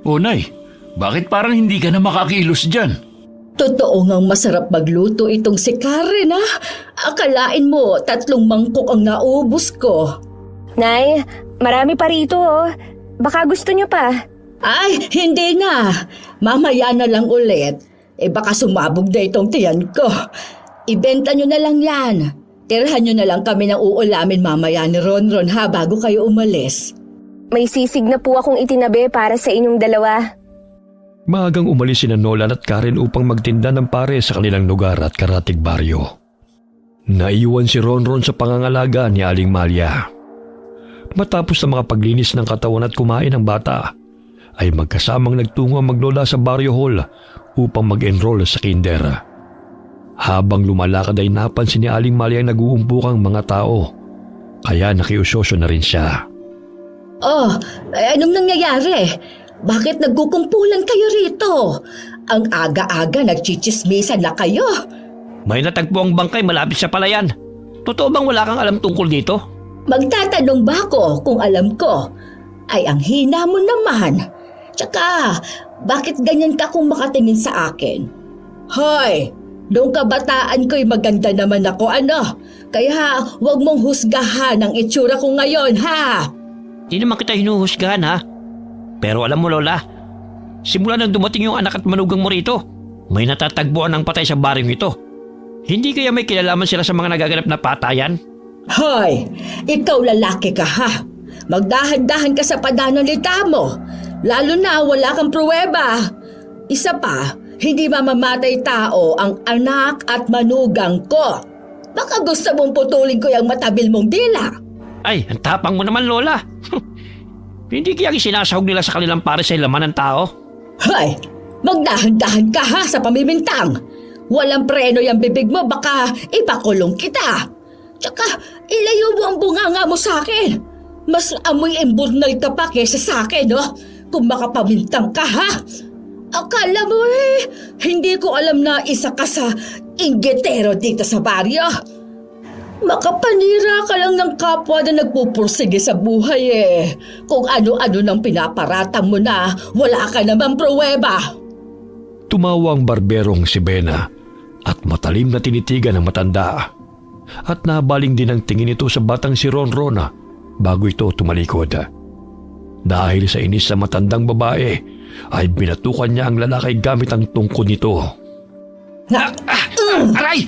Oh, Nay, bakit parang hindi ka na makakilos dyan? Totoo ngang masarap magluto itong si Karen Akalain mo 3 mangkok ang naubos ko. Nay, marami pa rito, Baka gusto niyo pa. Ay, hindi na. Mamaya na lang ulit. Baka sumabog na itong tiyan ko. Ibenta nyo na lang yan. Tirahan nyo na lang kami ng uulamin mamaya ni Ronron bago kayo umalis. May sisig na po akong itinabi para sa inyong dalawa. Maagang umalis sina Nolan at Karen upang magtinda ng pare sa kanilang lugar at karatig baryo. Naiwan si Ronron sa pangangalaga ni Aling Malia. Matapos na mga paglinis ng katawan at kumain ng bata, ay magkasamang nagtungo ang maglola sa baryo hall upang mag-enroll sa kinder. Habang lumalakad ay napansin ni Aling Malia ang nag-uumpukang mga tao, kaya nakiusyoso na rin siya. Anong nangyayari? Bakit nagkukumpulan kayo rito? Ang aga-aga nagchichismisan na kayo. May natagpo ang bangkay malapit sa palayan. Totoo bang wala kang alam tungkol dito? Magtatanong ba ako kung alam ko? Ay, ang hina mo naman. Tsaka, bakit ganyan ka kung makatingin sa akin? Hoy, noong kabataan ko'y maganda naman ako, Kaya huwag mong husgahan ang itsura ko ngayon, Di naman kita hinuhusgahan, Pero alam mo, Lola, simula nang dumating yung anak at manugang mo rito, may natatagpuan ng patay sa baryong ito. Hindi kaya may kinalaman sila sa mga nagaganap na patayan? Hoy, ikaw lalaki ka ha. Magdahan-dahan ka sa pananalita mo. Lalo na wala kang pruweba. Isa pa, hindi mamamatay tao ang anak at manugang ko. Baka gusto mong putulin ko yung matabil mong dila. Ay, ang tapang mo naman, Lola. Hindi kaya sinasahog nila sa kanilang para sa laman ng tao? Hoy, magdahan-dahan ka ha sa pamimintang. Walang preno yung bibig mo, baka ipakulong kita. Tsaka, ilayo mo ang bunganga mo sa akin. Mas amoy emburnal ka pa kesa sa akin, no? Kung makapamintang ka, ha? Akala mo hindi ko alam na isa ka sa inggitero dito sa baryo. Makapanira ka lang ng kapwa na nagpupursige sa buhay Kung ano-ano nang pinaparatang mo na, wala ka naman pruweba. Tumawa ang barberong si Bena at matalim na tinitigan ng matanda. At nabaling din ang tingin ito sa batang si Ronron bago ito tumalikod. Dahil sa inis sa matandang babae, ay binatukan niya ang lalaki gamit ang tungkod nito. Aray!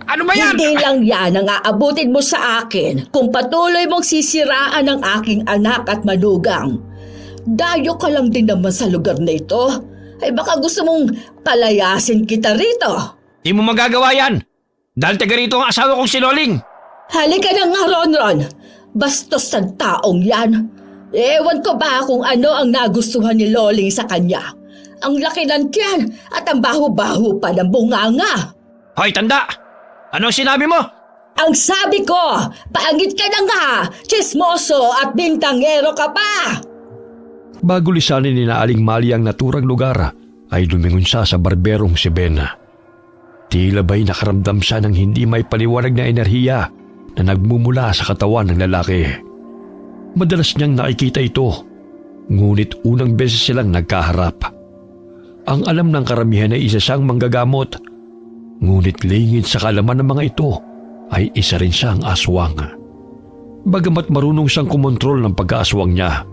Ano ba yan? Hindi lang yan ang aabutin mo sa akin kung patuloy mong sisiraan ang aking anak at manugang. Dayo ka lang din naman sa lugar na ito. Ay baka gusto mong palayasin kita rito. Di mo magagawa yan. Dahil taga rito ang asawa kong si Loling. Halika na nga, Ronron. Bastos sa taong yan. Ewan ko ba kung ano ang nagustuhan ni Loling sa kanya. Ang laki ng tiyan at ang baho-baho pa ng bunganga. Hoy, tanda! Ano ang sinabi mo? Ang sabi ko, paangit ka na nga, chismoso at bintangero ka pa. Bago lisanin ni na Aling Mali ang naturang lugar, ay lumingon siya sa barberong si Bena. Tila ba'y nakaramdam siya ng hindi may paliwanag na enerhiya na nagmumula sa katawan ng lalaki. Madalas niyang nakikita ito, ngunit unang beses silang nagkaharap. Ang alam ng karamihan ay isa siyang manggagamot, ngunit lingid sa kaalaman ng mga ito ay isa rin siyang aswang. Bagamat marunong siyang kumontrol ng pagkaaswang niya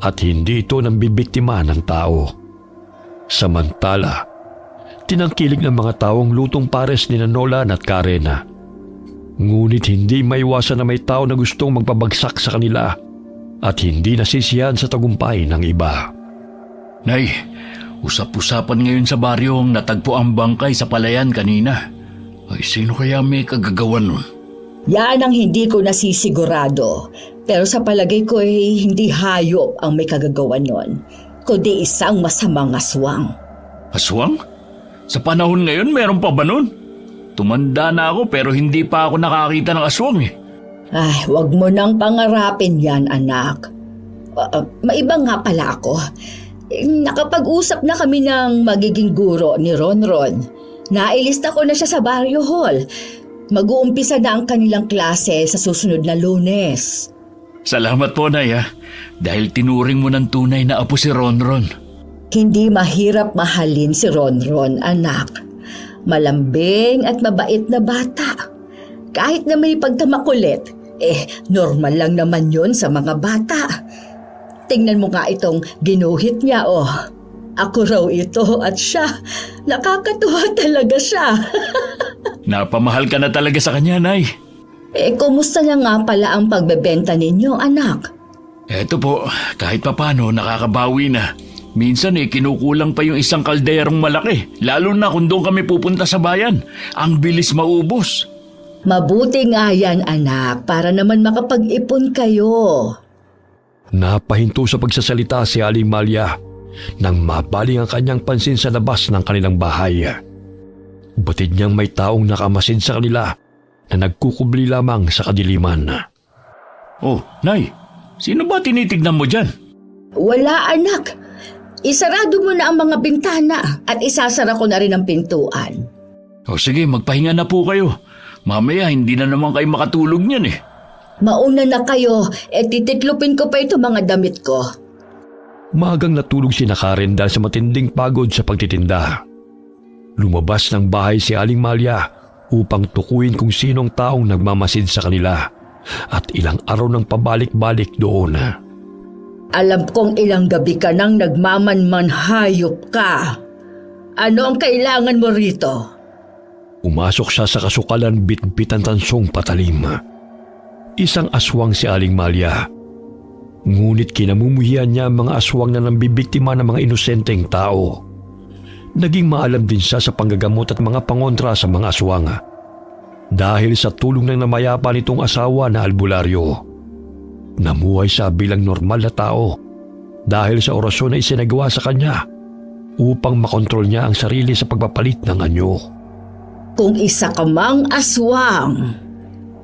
at hindi ito nambibiktima ng tao. Samantala, tinangkilik ng mga taong lutong pares ni Nolan at Karen. Ngunit hindi maiwasan na may tao na gustong magpabagsak sa kanila at hindi nasisiyahan sa tagumpay ng iba. Nay, usap-usapan ngayon sa baryo ang natagpo ang bangkay sa palayan kanina. Ay, sino kaya may kagagawan nun? Yan ang hindi ko nasisigurado. Pero sa palagay ko hindi hayop ang may kagagawan nun, kundi isang masamang aswang. Aswang? Sa panahon ngayon, meron pa ba nun? Tumanda na ako pero hindi pa ako nakakita ng aswang Ay, wag mo nang pangarapin yan, anak. Maiba nga pala ako. Nakapag-usap na kami ng magiging guro ni Ronron. Nailista ko na siya sa Barrio Hall. Mag-uumpisa na ang kanilang klase sa susunod na Lunes. Salamat po, Nay, dahil tinuring mo ng tunay na apo si Ronron. Hindi mahirap mahalin si Ronron, anak. Malambing at mabait na bata. Kahit na may pagtamakulit, normal lang naman yon sa mga bata. Tingnan mo nga itong ginuhit niya, Ako raw ito at siya. Nakakatuwa talaga siya. Napamahal ka na talaga sa kanya, Nay. Kumusta na nga pala ang pagbebenta ninyo, anak? Eto po, kahit papano nakakabawi na. Minsan kinukulang pa yung isang kalderong malaki, lalo na kung doon kami pupunta sa bayan. Ang bilis maubos. Mabuti nga yan, anak, para naman makapag-ipon kayo. Napahinto sa pagsasalita si Aling Malia nang mabaling ang kanyang pansin sa labas ng kanilang bahay. Batid niyang may taong nakamasid sa kanila na nagkukubli lamang sa kadiliman. Oh, Nay, sino ba tinitignan mo dyan? Wala, anak. Isarado mo na ang mga bintana at isasara ko na rin ang pintuan. O sige, magpahinga na po kayo. Mamaya hindi na naman kayo makatulog niyan Mauna na kayo, titiklupin ko pa ito mga damit ko. Maagang natulog si Karen dahil sa matinding pagod sa pagtitinda. Lumabas ng bahay si Aling Malia upang tukuyin kung sinong taong nagmamasid sa kanila at ilang araw ng pabalik-balik doon. Alam kong ilang gabi ka nang nagmamanman, hayop ka. Ano ang kailangan mo rito? Umasok siya sa kasukalan bitbit ang tansong patalim. Isang aswang si Aling Malia. Ngunit kinamumuhian niya ang mga aswang na nambibiktima ng mga inosenteng tao. Naging maalam din siya sa panggagamot at mga pangontra sa mga aswang. Dahil sa tulong ng namayapa nitong asawa na albularyo, namuhay siya bilang normal na tao dahil sa orasyon na isinagawa sa kanya upang makontrol niya ang sarili sa pagpapalit ng anyo. Kung isa ka mang aswang,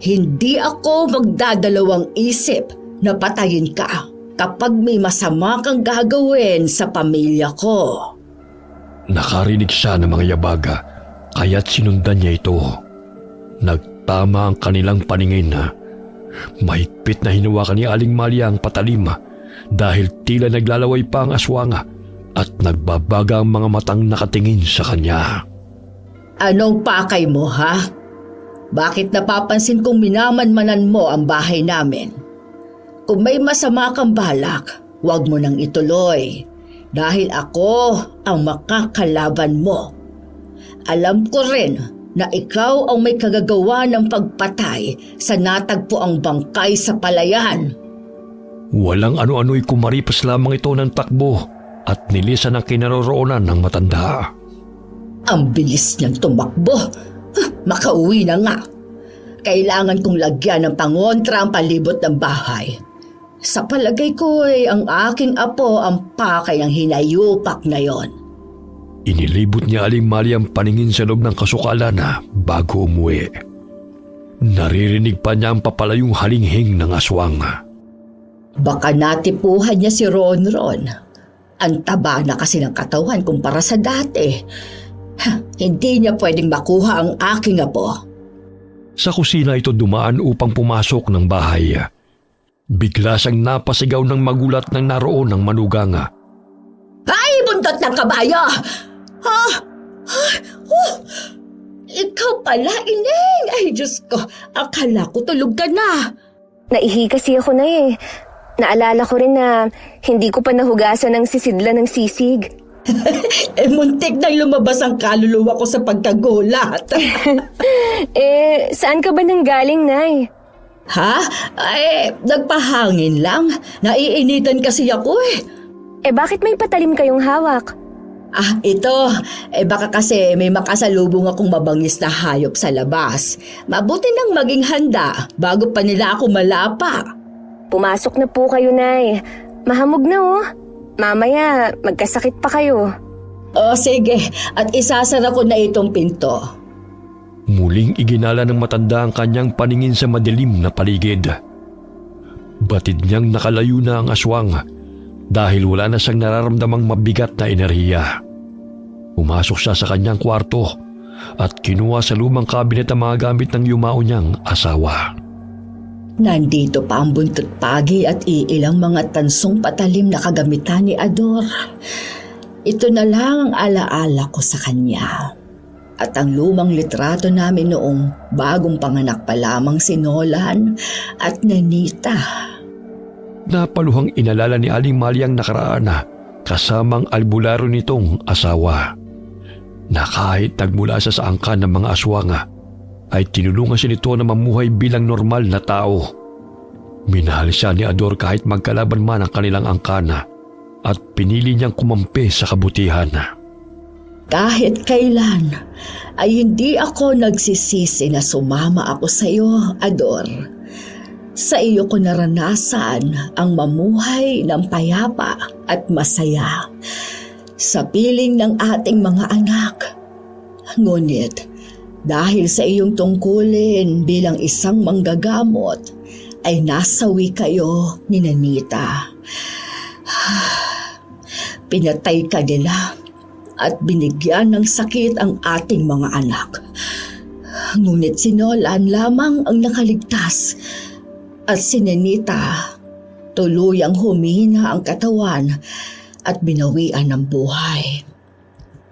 hindi ako magdadalawang isip na patayin ka kapag may masama kang gagawin sa pamilya ko. Nakarinig siya ng mga yabaga, kaya't sinundan niya ito. Nagtama ang kanilang paningin. Mahigpit na hinawakan ni Aling Malia ang patalim dahil tila naglalaway pa ang aswang at nagbabaga ang mga matang nakatingin sa kanya. Anong pakay mo, ha? Bakit napapansin kong minamanmanan mo ang bahay namin? Kung may masama kang balak, huwag mo nang ituloy dahil ako ang makakalaban mo. Alam ko rin na ikaw ang may kagagawa ng pagpatay sa natagpuang bangkay sa palayan. Walang ano-ano'y kumaripas lamang ito ng takbo at nilisan ang kinaroroonan ng matanda. Ang bilis niyang tumakbo. Makauwi na nga. Kailangan kong lagyan ng pangontra ang palibot ng bahay. Sa palagay ko ay ang aking apo ang pakay ng hinayupak na yon. Inilibot niya Aling Malia ang paningin sa loob ng kasukalan bago umuwi. Naririnig pa niya ang papalayong halinghing ng aswang. Baka natipuhan niya si Ronron. Ang taba na kasi ng katawan kumpara sa dati. Hindi niya pwedeng makuha ang aking apo. Sa kusina ito dumaan upang pumasok ng bahay. Bigla siyang napasigaw ng magulat ng naroon ng manugang. Ay, buntot ng kabayo! Ikaw pala, Ineng! Ay, Diyos ko, akala ko tulog ka na. Naihi kasi ako na eh. Naalala ko rin na hindi ko pa nahugasan ng sisidla ng sisig. Muntik nang lumabas ang kaluluwa ko sa pagkagulat. Saan ka ba nanggaling, Nay? Ha? Nagpahangin lang. Naiinitan kasi ako eh. Bakit may patalim kayong hawak? Ito. Baka kasi may makasalubong akong mabangis na hayop sa labas. Mabuti nang maging handa bago pa nila ako malapa. Pumasok na po kayo, Nay. Mahamog na oh. Mamaya, magkasakit pa kayo. Sige. At isasara ko na itong pinto. Muling iginala ng matanda ang kanyang paningin sa madilim na paligid. Batid niyang nakalayo na ang aswang dahil wala na siyang nararamdamang mabigat na enerhiya. Pumasok siya sa kanyang kwarto at kinuha sa lumang kabinet ang mga gamit ng yumao niyang asawa. Nandito pa ang buntot pagi at iilang mga tansong patalim na kagamitan ni Ador. Ito na lang ang alaala ko sa kanya. At ang lumang litrato namin noong bagong panganak pa lamang si Nolan at Nanita. Napaluhang inalala ni Aling Malia ang nakaraan kasamang albularyo nitong asawa. Na kahit nagmula siya sa angkan ng mga aswang ay tinulungan siya nito na mamuhay bilang normal na tao. Minahal siya ni Ador kahit magkalaban man ang kanilang angkana at pinili niyang kumampi sa kabutihan. Kahit kailan ay hindi ako nagsisisi na sumama ako sa iyo, Ador. Sa iyo ko naranasan ang mamuhay ng payapa at masaya sa piling ng ating mga anak. Ngunit dahil sa iyong tungkulin bilang isang manggagamot, ay nasawi kayo ni Nanita. Pinatay ka nila at binigyan ng sakit ang ating mga anak. Ngunit si Nolan lamang ang nakaligtas at si Nanita tuluyang humina ang katawan at binawian ng buhay.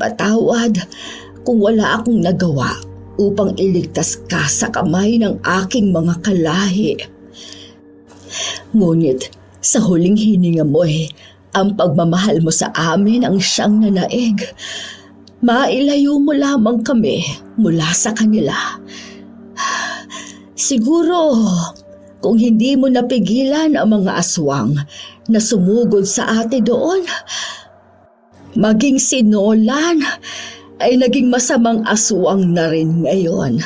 Patawad kung wala akong nagawa upang iligtas ka sa kamay ng aking mga kalahi. Ngunit sa huling hininga mo ang pagmamahal mo sa amin ang siyang nanaig. Mailayo mo lamang kami mula sa kanila. Siguro kung hindi mo napigilan ang mga aswang na sumugod sa ate doon, maging si Nolan ay naging masamang aswang na rin ngayon.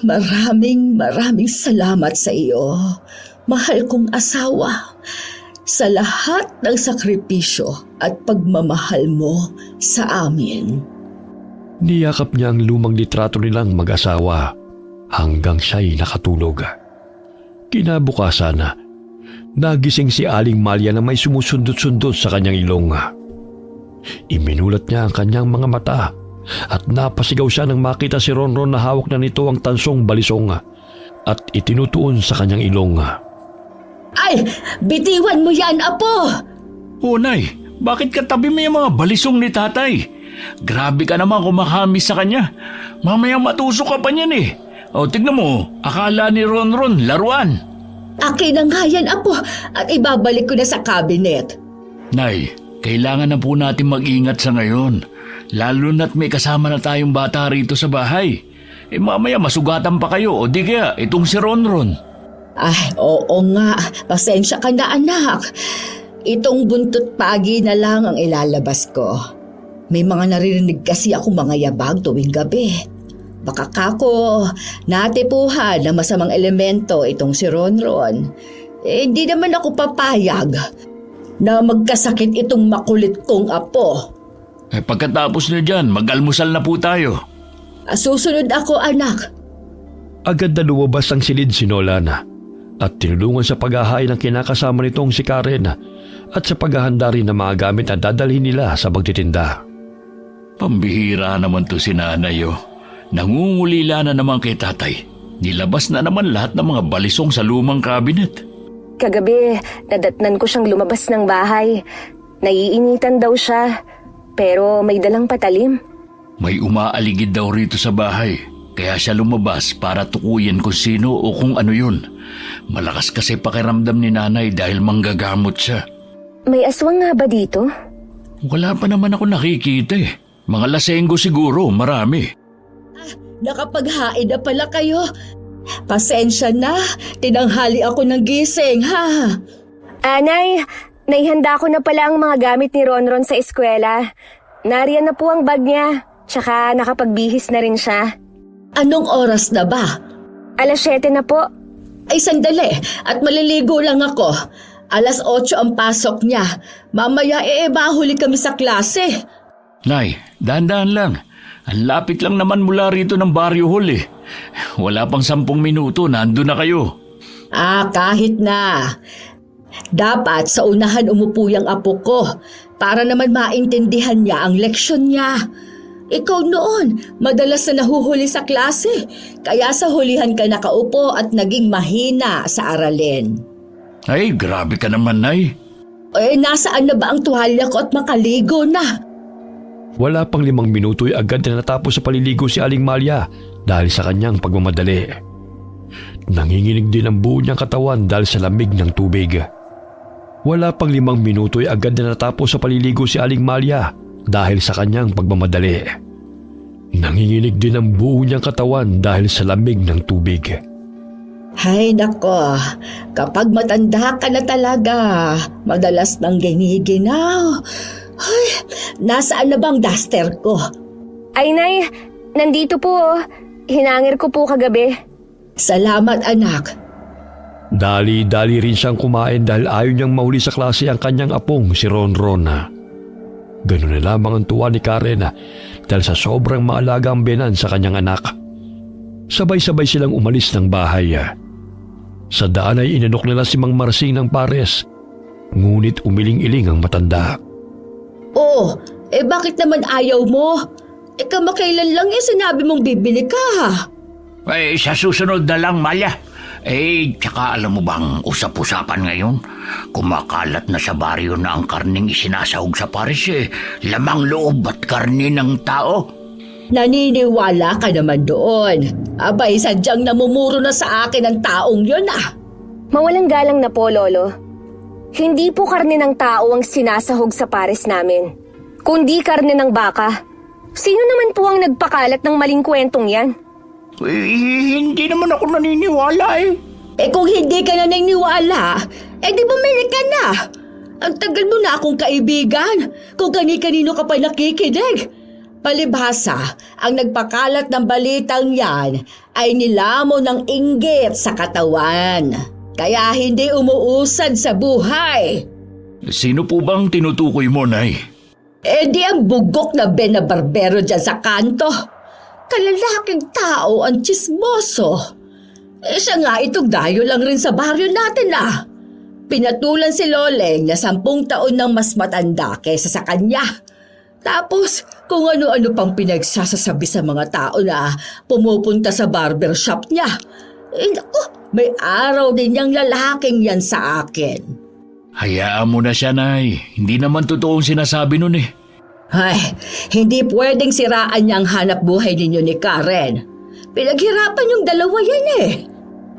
Maraming salamat sa iyo, mahal kong asawa, sa lahat ng sakripisyo at pagmamahal mo sa amin. Niyakap niya ang lumang litrato nilang mag-asawa hanggang siya'y nakatulog. Kinabukasan, nagising si Aling Malia na may sumusundot-sundot sa kanyang ilong. Iminulat niya ang kanyang mga mata at napasigaw siya nang makita si Ronron na hawak na nito ang tansong balisong at itinutuon sa kanyang ilong. Ay! Bitiwan mo yan, Apo! Oh, Nay, bakit katabi mo yung mga balisong ni tatay? Grabe ka naman kumakamis sa kanya. Mamaya matusok ka pa niyan eh. O, tignan mo, akala ni Ronron laruan. Akin na nga yan, Apo, at ibabalik ko na sa cabinet. Nay, kailangan na po natin mag-ingat sa ngayon. Lalo na't may kasama na tayong bata rito sa bahay. Eh mamaya masugatan pa kayo o di kaya itong si Ronron. Ay, oo nga. Pasensya ka na, anak. Itong buntot pagi na lang ang ilalabas ko. May mga naririnig kasi ako mga yabag tuwing gabi. Baka kako, natipuhan ng masamang elemento itong si Ronron. Eh, hindi naman ako papayag na magkasakit itong makulit kong apo. Eh pagkatapos na dyan, mag-almusal na po tayo. Susunod ako, anak. Agad na lumabas ang silid si Nolan at tinulungan sa paghahain ng kinakasama nitong si Karen at sa paghahanda rin ng mga gamit na dadalhin nila sa pagtitinda. Pambihira naman to si nanay oh. Nangungulila na naman kay tatay. Nilabas na naman lahat ng mga balisong sa lumang kabinet. Kagabi, nadatnan ko siyang lumabas ng bahay. Naiinitan daw siya, pero may dalang patalim. May umaaligid daw rito sa bahay. Kaya siya lumabas para tukuyin kung sino o kung ano yun. Malakas kasi pakiramdam ni nanay dahil manggagamot siya. May aswang nga ba dito? Wala pa naman ako nakikita eh. Mga lasenggo siguro, marami. Nakapaghain na pala kayo. Pasensya na, tinanghali ako ng gising, ha? Anay, naihanda ko na pala ang mga gamit ni Ronron sa eskwela. Nariyan na po ang bag niya, tsaka nakapagbihis na rin siya. Anong oras na ba? 7:00 na po. Ay, sandali, at maliligo lang ako. 8:00 ang pasok niya. Mamaya mahuli kami sa klase. Nay, dahan-dahan lang. Ang lapit lang naman mula rito ng Barrio Hall eh. Wala pang 10 minuto, nandun na kayo. Kahit na. Dapat sa unahan umupo yung apo ko para naman maintindihan niya ang leksyon niya. Ikaw noon, madalas na nahuhuli sa klase, kaya sa hulihan ka nakaupo at naging mahina sa aralin. Ay, grabe ka naman, Nay. Nasaan na ba ang tuwalya ko at makaligo na? Wala pang 5 minuto ay agad na natapos sa paliligo si Aling Malia dahil sa kanyang pagmamadali. Nanginginig din ang buo niyang katawan dahil sa lamig ng tubig. Wala pang 5 minuto ay agad na natapos sa paliligo si Aling Malia dahil sa kanyang pagmamadali. Nanginginig din ang buo niyang katawan dahil sa lamig ng tubig. Hay nako, kapag matanda ka na talaga, madalas nang giniginaw. Ay, nasaan na bang duster ko? Ay, Nay, nandito po oh. Hinangir ko po kagabi. Salamat, anak. Dali-dali rin siyang kumain dahil ayaw niyang mahuli sa klase ang kanyang apong si Ronron. Ganun na lamang ang tuwa ni Karen dahil sa sobrang maalaga ang biyenan sa kanyang anak. Sabay-sabay silang umalis ng bahay. Sa daan ay inanok nila si Mang Marsing ng pares, ngunit umiling-iling ang matanda. Bakit naman ayaw mo? Kamakailan lang sinabi mong bibili ka. Sa susunod na lang, Malia. Tsaka alam mo bang usap-usapan ngayon? Kumakalat na sa baryo na ang karning isinasahog sa pares lamang loob at karni ng tao. Naniniwala ka naman doon. Abay, sadyang namumuro na sa akin ang taong yun Mawalang galang na po, Lolo. Hindi po karne ng tao ang sinasahog sa pares namin, kundi karne ng baka. Sino naman po ang nagpakalat ng maling kwentong yan? Hindi naman ako naniniwala eh. Eh kung hindi ka na naniniwala, eh di bumili ka na. Ang tagal mo na akong kaibigan. Kung kani-kanino ka pa nakikinig. Palibhasa, ang nagpakalat ng balitang yan ay nilamon ng inggit sa katawan. Kaya hindi umuusad sa buhay. Sino po bang tinutukoy mo, Nay? Eh di ang bugok na Ben na barbero dyan sa kanto. Kalalaking tao ang tsismoso. Eh siya nga itong dayo lang rin sa baryo natin Pinatulan si Loleng na 10 taon nang mas matanda kaysa sa kanya. Tapos kung ano-ano pang pinagsasasabi sa mga tao na pumupunta sa barbershop niya. Eh naku, may araw din niyang lalaking yan sa akin. Hayaan mo na siya, Nay. Hindi naman totoong sinasabi nun eh. Ay, hindi pwedeng siraan niya ang hanap buhay ninyo ni Karen. Pinaghirapan yung dalawa yan eh.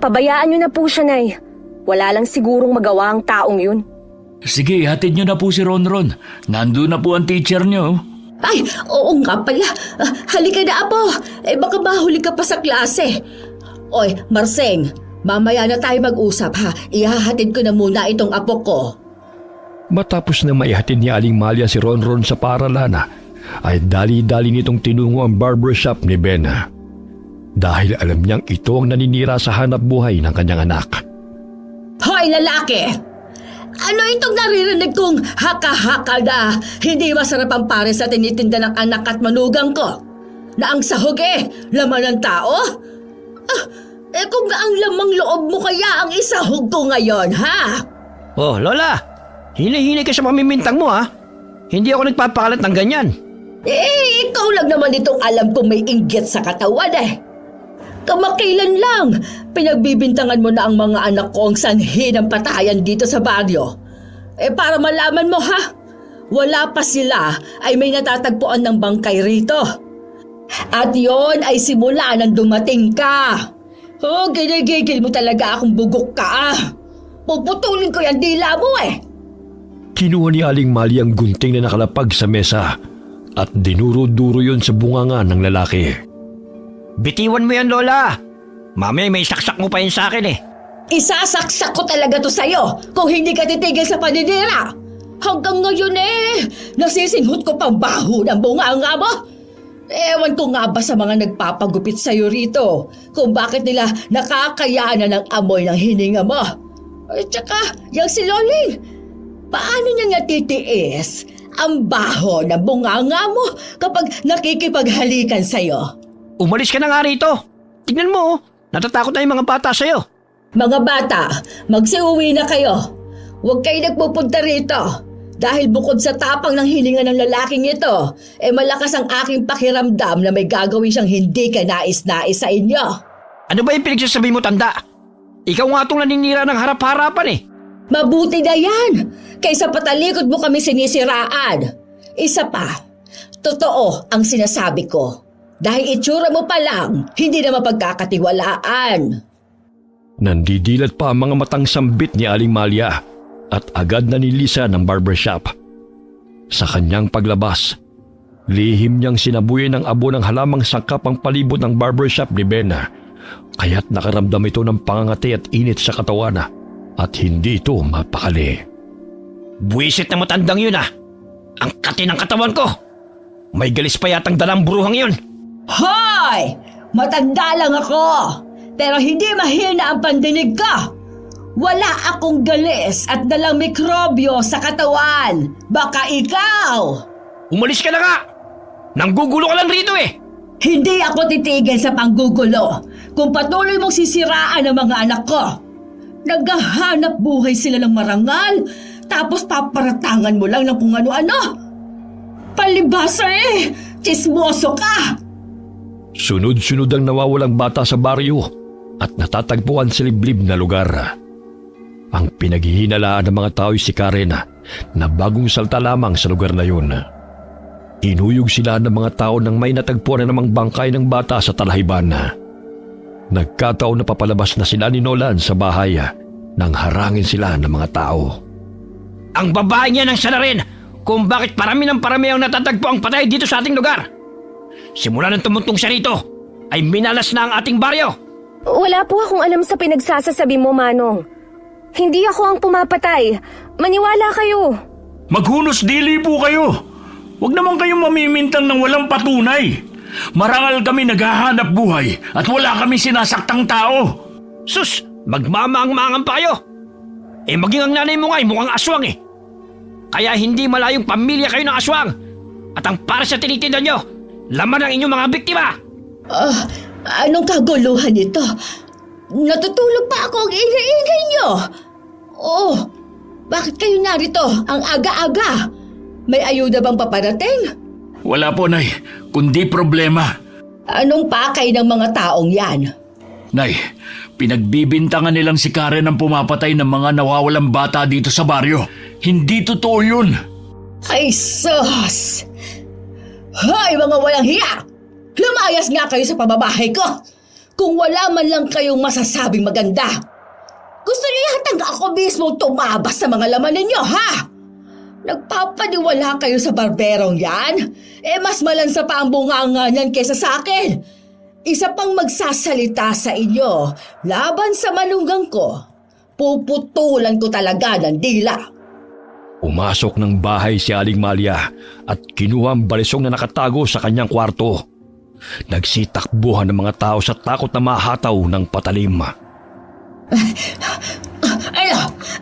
Pabayaan niyo na po siya, Nay. Wala lang sigurong magawa ang taong yun. Sige, hatid niyo na po si Ronron. Nandun na po ang teacher niyo. Ay, oo nga pala. Halika na, Apo. Eh baka mahuli ka pa sa klase. Oy, Marseng, mamaya na tayo mag-usap ha. Ihahatid ko na muna itong apo ko. Matapos na maihatid ni Aling Malia si Ronron sa paaralan, ay dali-dali nitong tinungo ang barbershop ni Ben. Dahil alam niyang ito ang naninira sa hanap buhay ng kanyang anak. Hoy, lalaki! Ano itong naririnig kong haka-haka na hindi masarap ang pare sa tinitinda ng anak at manugang ko? Na ang sahog laman ng tao? Kung ang lamang loob mo kaya ang isahog ko ngayon, ha? Oh, Lola! Hini-hini ka sa pamimintang mo Hindi ako nagpapakalat ng ganyan. Ikaw lang naman itong alam kong may inggit sa katawan Kamakailan lang, pinagbibintangan mo na ang mga anak ko ang sanhi ng patayan dito sa baryo. Para malaman mo wala pa sila ay may natatagpuan ng bangkay rito. At yon ay simula nang dumating ka. Ginigigil mo talaga akong bugok ka Puputulin ko yung dila mo Kinuha ni Aling Mali ang gunting na nakalapag sa mesa at dinuro-duro yon sa bunganga ng lalaki. Bitiwan mo yan, Lola. Mamaya may saksak mo pa yun sa akin Isasaksak ko talaga to sa'yo kung hindi ka titigil sa paninira. Hanggang ngayon nasisinghot ko pang baho ng bunganga mo. Ewan ko nga ba sa mga nagpapagupit sa'yo rito kung bakit nila nakakayanan ng amoy ng hininga mo. At saka, yung si Loling, paano niya titiis ang baho ng bunganga mo kapag nakikipaghalikan sa'yo? Umalis ka na nga rito. Tignan mo, natatakot na yung mga bata sa'yo. Mga bata, magsiuwi na kayo. Huwag kayo nagpupunta rito. Dahil bukod sa tapang ng hininga ng lalaking ito, malakas ang aking pakiramdam na may gagawin siyang hindi ka nais-nais sa inyo. Ano ba yung pinagsasabi mo, tanda? Ikaw nga itong naninira ng harap-harapan Mabuti na yan, kaysa patalikod mo kami sinisiraan. Isa pa, totoo ang sinasabi ko. Dahil itsura mo pa lang, hindi na mapagkakatiwalaan. Nandidilat pa ang mga matang sambit ni Aling Malia at agad na nilisa ng barbershop. Sa kanyang paglabas, lihim niyang sinabuyan ng abo ng halamang sangkap ang palibot ng barbershop ni Ben. Kaya't nakaramdam ito ng pangangati at init sa katawan at hindi ito mapakali. Buwisit na matandang yun Ang kati ng katawan ko. May galis pa yatang dalang buruhang yun. Hoy! Matanda lang ako, pero hindi mahina ang pandinig ko. Wala akong galis at dalang mikrobyo sa katawan. Baka ikaw! Umalis ka na nga! Nanggugulo ka lang rito Hindi ako titigil sa panggugulo kung patuloy mong sisiraan ang mga anak ko. Naghahanap buhay sila ng marangal, tapos paparatangan mo lang ng kung ano-ano. Palibhasa Tsismoso ka! Sunod-sunod ang nawawalang bata sa baryo at natatagpuan sa liblib na lugar. Ang pinaghihinalaan ng mga tao si Karen na bagong salta lamang sa lugar na yun. Inuyog sila ng mga tao nang may natagpuan na namang bangkay ng bata sa talahiban. Nagkataon na papalabas na sila ni Nolan sa bahay nang harangin sila ng mga tao. Ang babae niya nang siya na rin kung bakit parami ng parami ang natatagpo ang patay dito sa ating lugar. Simula nang tumuntong siya rito, ay minalas na ang ating baryo. Wala po akong alam sa pinagsasasabi mo, Manong. Hindi ako ang pumapatay. Maniwala kayo. Maghunos dili po kayo. Huwag naman kayong mamimintang ng walang patunay. Marangal kami naghahanap buhay at wala kami sinasaktang tao. Sus, magmamaang-maangan pa kayo. Maging ang nanay mo nga ay mukhang aswang eh. Kaya hindi malayong pamilya kayo ng aswang. At ang para sa tinitinda nyo, laman ng inyong mga biktima. Anong kaguluhan ito? Natutulog pa ako ang ingay-ingay nyo. Oh, bakit kayo narito ang aga-aga? May ayuda bang paparating? Wala po, Nay, kundi problema. Anong pakay ng mga taong yan? Nay, pinagbibintangan nilang si Karen ang pumapatay ng mga nawawalang bata dito sa baryo. Hindi totoo yun. Ay sus! Hay, mga walang hiya! Lumayas nga kayo sa pababahay ko! Kung wala man lang kayong masasabing maganda. Gusto niyo yatang ako mismo tumabas sa mga laman ninyo, ha? Nagpapaniwala kayo sa barberong yan? Mas malansa pa ang bunganga niyan kaysa sa akin. Isa pang magsasalita sa inyo laban sa manugang ko. Puputulan ko talaga ng dila. Pumasok ng bahay si Aling Malia at kinuha ang balisong na nakatago sa kanyang kwarto. Nagsitakbuhan ng mga tao sa takot na mahataw ng patalim. Ano?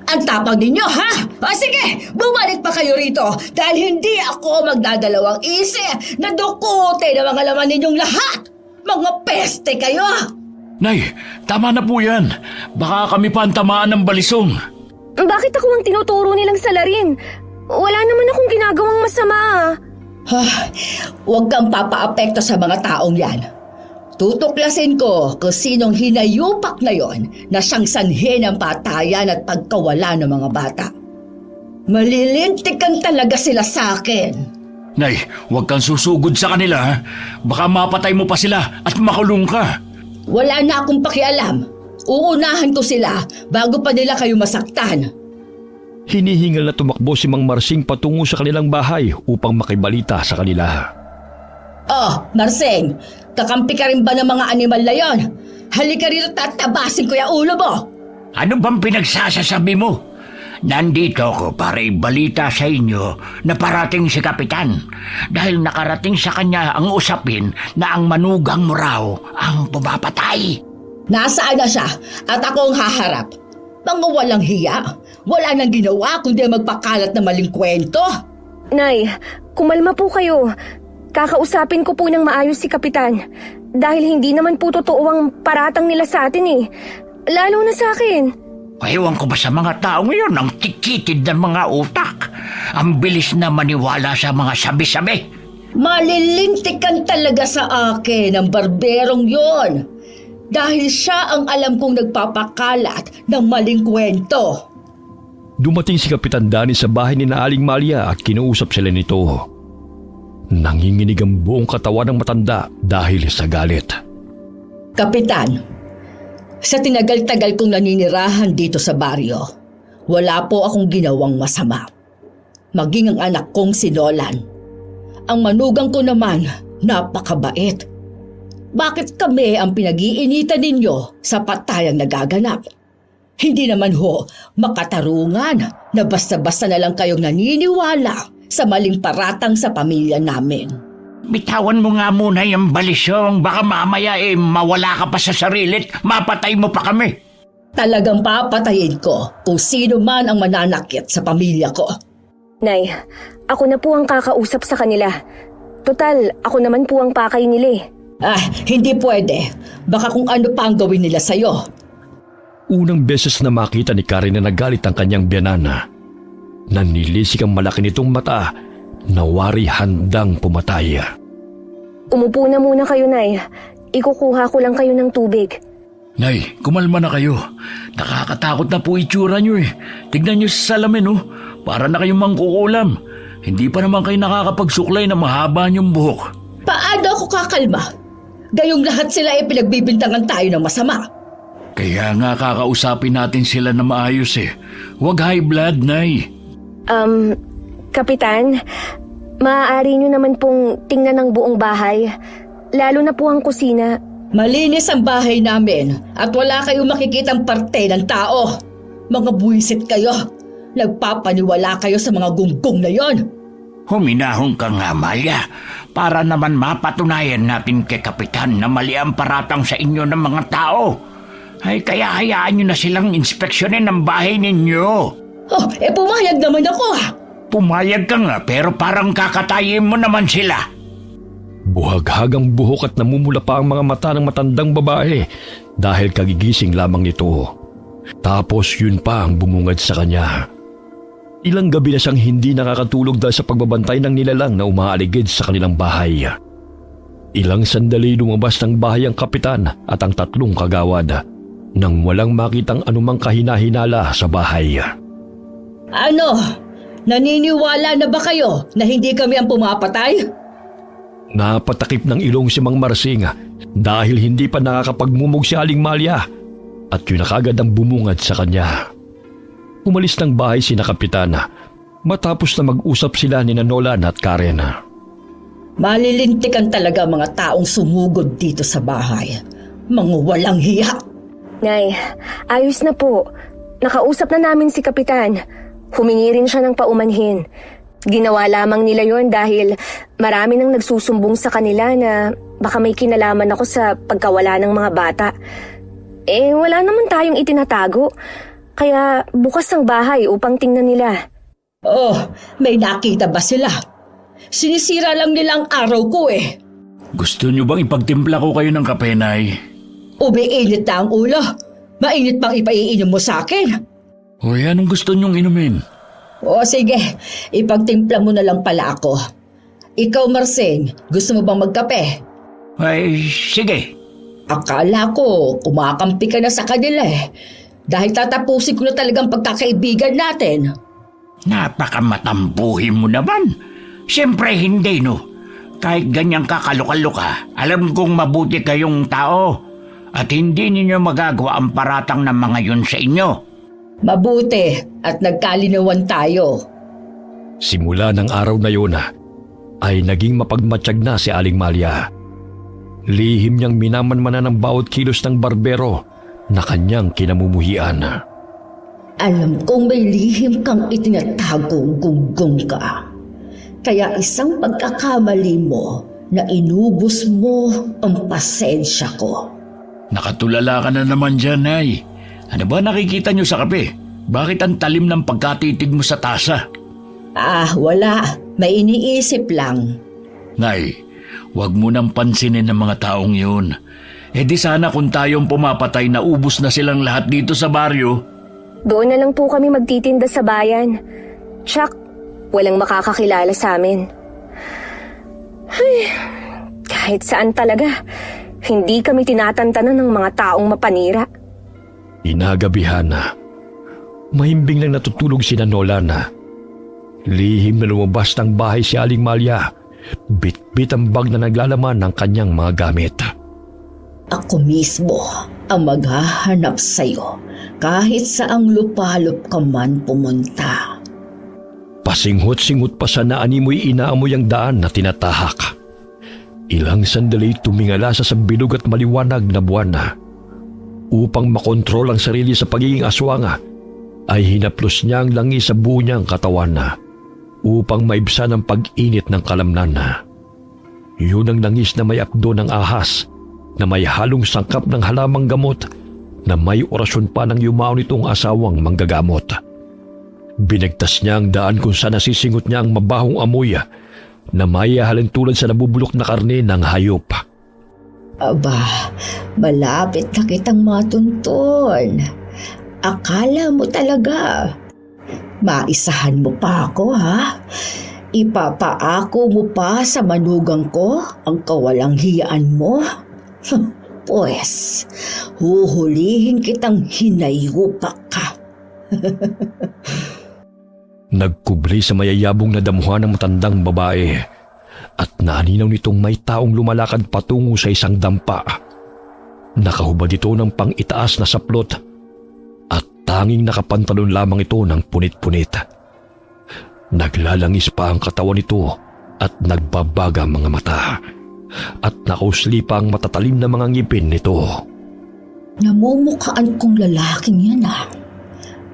Ang tapang ninyo, ha? Sige, bumalik pa kayo rito dahil hindi ako magdadalawang isip na dukutin ang mga laman ninyong lahat. Mga peste kayo! Nay, tama na po yan. Baka kami pa ang tamaan ng balisong. Bakit ako ang tinuturo nilang salarin? Wala naman akong ginagawang masama. Huwag kang papaapekto sa mga taong yan. Tutuklasin ko kung sinong hinayupak na yon na siyang sanhi ng patayan at pagkawala ng mga bata. Malilintikan talaga sila sa akin. Nay, huwag kang susugod sa kanila, ha? Baka mapatay mo pa sila at makulong ka. Wala na akong pakialam. Uunahan ko sila bago pa nila kayo masaktan. Hinihingal na tumakbo si Mang Marsing patungo sa kanilang bahay upang makibalita sa kanila. Oh, Marseng, kakampi ka rin ba ng mga animal na yon? Halika rito, tatabasin ko yung ulo mo! Ano bang pinagsasasabi mo? Nandito ako para ibalita sa inyo na parating si Kapitan dahil nakarating sa kanya ang usapin na ang manugang mo raw ang pumapatay. Nasaan na siya at ako ang haharap? Mga walang hiya, wala nang ginawa kundi magpakalat ng maling kwento. Nay, kumalma po kayo. Kakausapin ko po ng maayos si Kapitan. Dahil hindi naman po totoo ang paratang nila sa atin eh. Lalo na sa akin. Ewan ko ba sa mga tao ngayon ang tikitid ng mga utak? Ang bilis na maniwala sa mga sabi-sabi. Malilintikan talaga sa akin ang barberong yon. Dahil siya ang alam kong nagpapakalat ng maling kwento. Dumating si Kapitan Dani sa bahay ni Aling Malia at kinuusap sila nito. Nanginginig ang buong katawan ng matanda dahil sa galit. Kapitan, sa tinagal-tagal kong naninirahan dito sa baryo, wala po akong ginawang masama. Maging ang anak kong si Nolan. Ang manugang ko naman, napakabait. Bakit kami ang pinag-iinitan ninyo sa patayang nagaganap? Hindi naman ho makatarungan na basta-basta na lang kayong naniniwala sa maling paratang sa pamilya namin. Bitawan mo nga muna yung balisong. Baka mamaya mawala ka pa sa sarilit. Mapatay mo pa kami. Talagang papatayin ko kung sino man ang mananakit sa pamilya ko. Nay, ako na po ang kakausap sa kanila. Total, ako naman po ang pakay nila eh. Hindi pwede. Baka kung ano pa ang gawin nila sa'yo. Unang beses na makita ni Karen na nagalit ang kanyang biyanana. Nanilisik ang malaki nitong mata na wari handang pumatay. Umupo na muna kayo, Nay. Ikukuha ko lang kayo ng tubig. Nay, kumalma na kayo. Nakakatakot na po itsura nyo eh. Tignan nyo sa salamin oh. Para na kayong mangkukulam. Hindi pa naman kayo nakakapagsuklay na mahaba niyong buhok. Paano ako kakalma? Gayong lahat sila ay pinagbibintangan tayo ng masama. Kaya nga kakausapin natin sila na maayos eh. Huwag high blood, Nay. Kapitan, maaari nyo naman pong tingnan ang buong bahay. Lalo na po ang kusina. Malinis ang bahay namin at wala kayong makikitang parte ng tao. Mga buwisit kayo. Nagpapaniwala kayo sa mga gunggong na yon. Huminahon ka nga, Amalia, para naman mapatunayan natin kay Kapitan na mali ang paratang sa inyo ng mga tao. Ay kaya hayaan nyo na silang inspeksyonin ang bahay ninyo. Oh, pumayag naman ako. Pumayag ka nga pero parang kakatayin mo naman sila. Buhaghagang buhok at namumula pa ang mga mata ng matandang babae dahil kagigising lamang nito. Tapos yun pa ang bumungad sa kanya. Ilang gabi na siyang hindi nakakatulog dahil sa pagbabantay ng nilalang na umaaligid sa kanilang bahay. Ilang sandali lumabas ng bahay ang kapitan at ang 3 kagawad nang walang makitang anumang kahina-hinala sa bahay. Ano? Naniniwala na ba kayo na hindi kami ang pumapatay? Napatakip ng ilong si Mang Marsing dahil hindi pa nakakapagmumog si Aling Malia at yun na kagad ang bumungad sa kanya. Umalis ng bahay sina kapitan matapos na mag-usap sila ni Nolan at Karen. Malilintikan talaga mga taong sumugod dito sa bahay. Mga walang hiya. Nay, ayos na po. Nakausap na namin si Kapitan. Humingi rin siya ng paumanhin. Ginawa lamang nila yon dahil marami nang nagsusumbong sa kanila na baka may kinalaman ako sa pagkawala ng mga bata. Wala naman tayong itinatago. Kaya bukas ang bahay upang tingnan nila. Oh, may nakita ba sila? Sinisira lang nila ang araw ko eh. Gusto nyo bang ipagtimpla ko kayo ng kape, Nay? Umiinit na ang ulo. Mainit pang ipaiinom mo sa akin. Hoy, anong gusto nyong inumin? O sige, ipagtimpla mo na lang pala ako. Ikaw, Marsing, gusto mo bang magkape? Ay, sige. Akala ko kumakampi ka na sa kanila eh. Dahil tatapusin ko na talagang pagkakaibigan natin. Napakamatampuhin mo naman. Siyempre hindi, no. Kahit ganyang kakalukalo ka, alam kong mabuti kayong tao at hindi ninyo magagawa ang paratang ng mga yun sa inyo. Mabuti at nagkalinawan tayo. Simula ng araw na yun ay naging mapagmatsyag na si Aling Malia. Lihim niyang minamanmanan ng bawat kilos ng barbero na kanyang kinamumuhian. Alam kong may lihim kang itinatagong gunggong ka. Kaya isang pagkakamali mo na inubos mo ang pasensya ko. Nakatulala ka na naman dyan, Nay. Ano ba nakikita nyo sa kape? Bakit ang talim ng pagkatitig mo sa tasa? Wala. May iniisip lang. Nay, huwag mo nang pansinin ng mga taong yun. Di sana kung tayong pumapatay na ubos na silang lahat dito sa baryo. Doon na lang po kami magtitinda sa bayan. Tsak, walang makakakilala sa amin. Ay, kahit saan talaga, hindi kami tinatantanan ng mga taong mapanira. Inagabihan mahimbing lang natutulog si Nolan. Lihim na lumabas ng bahay si Aling Malia. Bit-bit ang bag na naglalaman ng kanyang mga gamit. Ako mismo ang maghahanap sa'yo kahit saang lupalop ka man pumunta. Pasinghot-singhot pa sa naanimoy inaamoy ang daan na tinatahak. Ilang sandali tumingala sa bilog at maliwanag na buwan. Upang makontrol ang sarili sa pagiging aswang ay hinaplos niya ang langis sa buo niyang katawan upang maibsan ang pag-init ng kalamnan. Yun ang langis na may apdo ng ahas na may halong sangkap ng halamang gamot na may orasyon pa ng yumao nitong asawang manggagamot. Binigtas niya ang daan kung saan nasisingot niya ang mabahong amoy na may halin tulad sa nabubulok na karne ng hayop. Aba, malapit na kitang matuntun. Akala mo talaga, maisahan mo pa ako ha? Ipapaako mo pa sa manugang ko ang kawalang hiyaan mo? Pues, huhulihin kitang hinayupak ka. Nagkubli sa mayayabong na damuhan ng matandang babae at naninaw nitong may taong lumalakad patungo sa isang dampa. Nakahubad ito ng pang-itaas na saplot at tanging nakapantalon lamang ito ng punit-punit. Naglalangis pa ang katawan nito at nagbabaga mga mata. at nakausli pa ang matatalim na mga ngipin nito. Namumukhaan kong lalaking yan ah.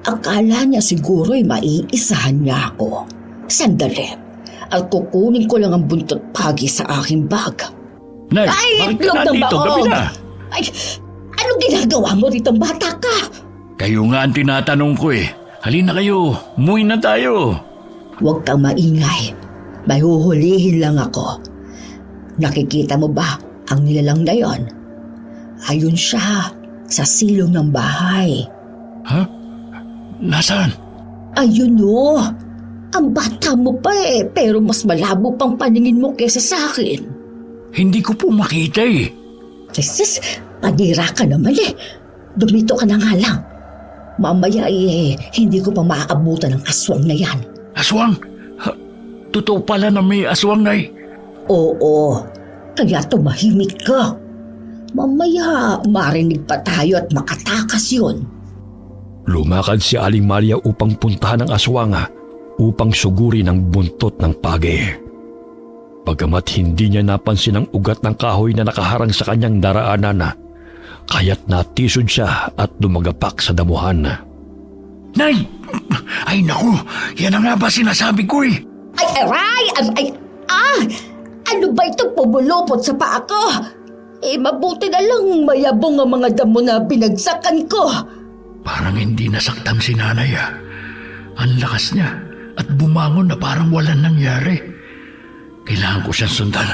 Akala niya siguro'y maiisahan niya ako. Sandali, at kukunin ko lang ang buntot pagi sa aking bag. Nay, Ay, bakit ka itlog ng nandito? Gabi baog! na. Ay, anong ginagawa mo rito, bata ka? Kayo nga ang tinatanong ko eh. Halina kayo, umuwi na tayo. Huwag kang maingay. May huhulihin lang ako. Nakikita mo ba ang nilalang na yon? Ayun siya, sa silong ng bahay. Ha? Nasaan? Ayun o. Ang bata mo pa eh, pero mas malabo pang paningin mo kesa sa akin. Hindi ko po makita eh. Jesus, panira ka naman eh. Dumito ka na nga lang. Mamaya eh, hindi ko pa maaabutan ng aswang na yan. Aswang? Ha, totoo pala na may aswang, Nay. Oo, kaya tumahimik ka. Mamaya marinig pa tayo at makatakas yun. Lumakad si Aling Maria upang puntahan ang aswang upang sugurin ang buntot ng page. Bagamat hindi niya napansin ang ugat ng kahoy na nakaharang sa kanyang daraanan, kaya't natisod siya at lumagapak sa damuhan. Nay! Ay naku, yan ang nga ba sinasabi ko eh. Ay, aray! Ano ba ito pumulupot sa paa ko? Eh, mabuti na lang mayabong ang mga damo na binagsakan ko. Parang hindi nasaktan si nanay ah. Ang lakas niya at bumangon na parang walang nangyari. Kailangan ko siyang sundan.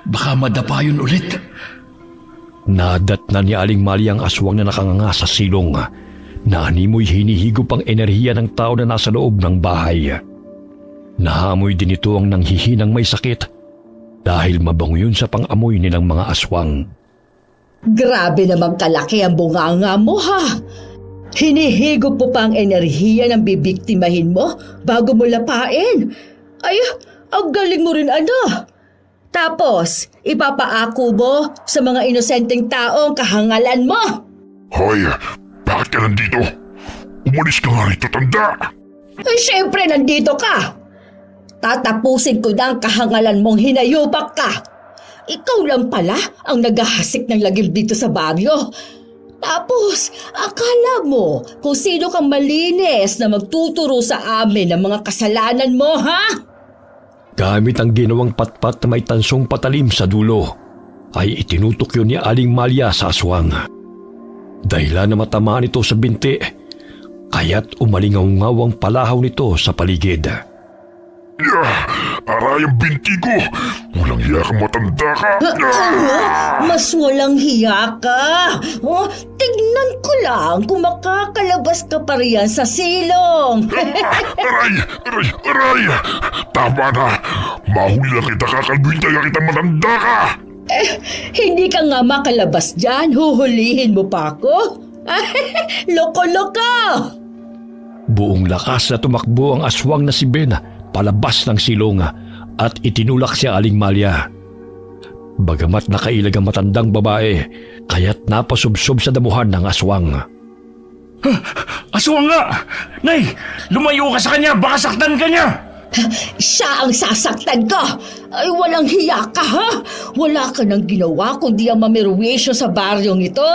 Baka madapa yun ulit. Nadat na ni Aling Maria ang aswang na nakanganga sa silong. Naanimoy hinihigop ang enerhiya ng tao na nasa loob ng bahay. Nahamoy din ito ang nanghihinang may sakit dahil mabango yun sa pang-amoy nilang mga aswang. Grabe namang kalaki ang bunganga mo ha. Hinihigop mo pa ang enerhiya ng bibiktimahin mo bago mo lapain. Ay, ang galing mo rin ano. Tapos, ipapaako mo sa mga inosenteng tao ang kahangalan mo. Hoy, bakit ka nandito? Umalis ka nga rito, tanda! Ay, syempre nandito ka. Tatapusin ko na ang kahangalan mong hinayupak ka. Ikaw lang pala ang naghahasik ng lagim dito sa baryo. Tapos, akala mo kung sino kang malinis na magtuturo sa amin ng mga kasalanan mo, ha? Gamit ang ginawang patpat na may tansong patalim sa dulo, ay itinutok yun ni Aling Maria sa aswang. Dahilan na matamaan ito sa binti, kaya't umalingaw-ngaw ang palahaw nito sa paligid. Aray ang binti ko! Walang hiya kang matanda ka! Mas walang hiya ka. Oh, tignan ko lang kung makakalabas ka pa riyan sa silong. Aray! Tama na! Mahuli lang kita, kakalbuin kaya kita matanda ka! Hindi ka nga makalabas dyan. Huhulihin mo pa ako? Loko-loko! Buong lakas na tumakbo ang aswang na si Ben palabas ng silong at itinulak si Aling Maria. Bagamat nakailag ang matandang babae, kaya't napasubsob sa damuhan ng aswang. Aswang nga! Nay, lumayo ka sa kanya, baka saktan ka niya! Siya ang sasaktan ko! Ay, walang hiya ka, ha? Wala ka nang ginawa kundi ang mamerwisyo sa baryong ito.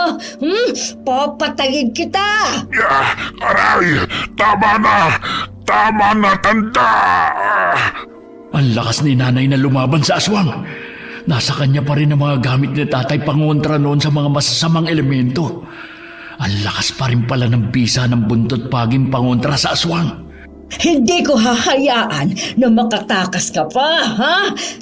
Papatayin kita! Aray! Tama na! Tama na, tanda! Ang lakas ni nanay na lumaban sa aswang. Nasa kanya pa rin ang mga gamit ni tatay pangontra noon sa mga masasamang elemento. Ang lakas pa rin pala ng bisa ng buntot paging pangontra sa aswang. Hindi ko hahayaan na makatakas ka pa, ha?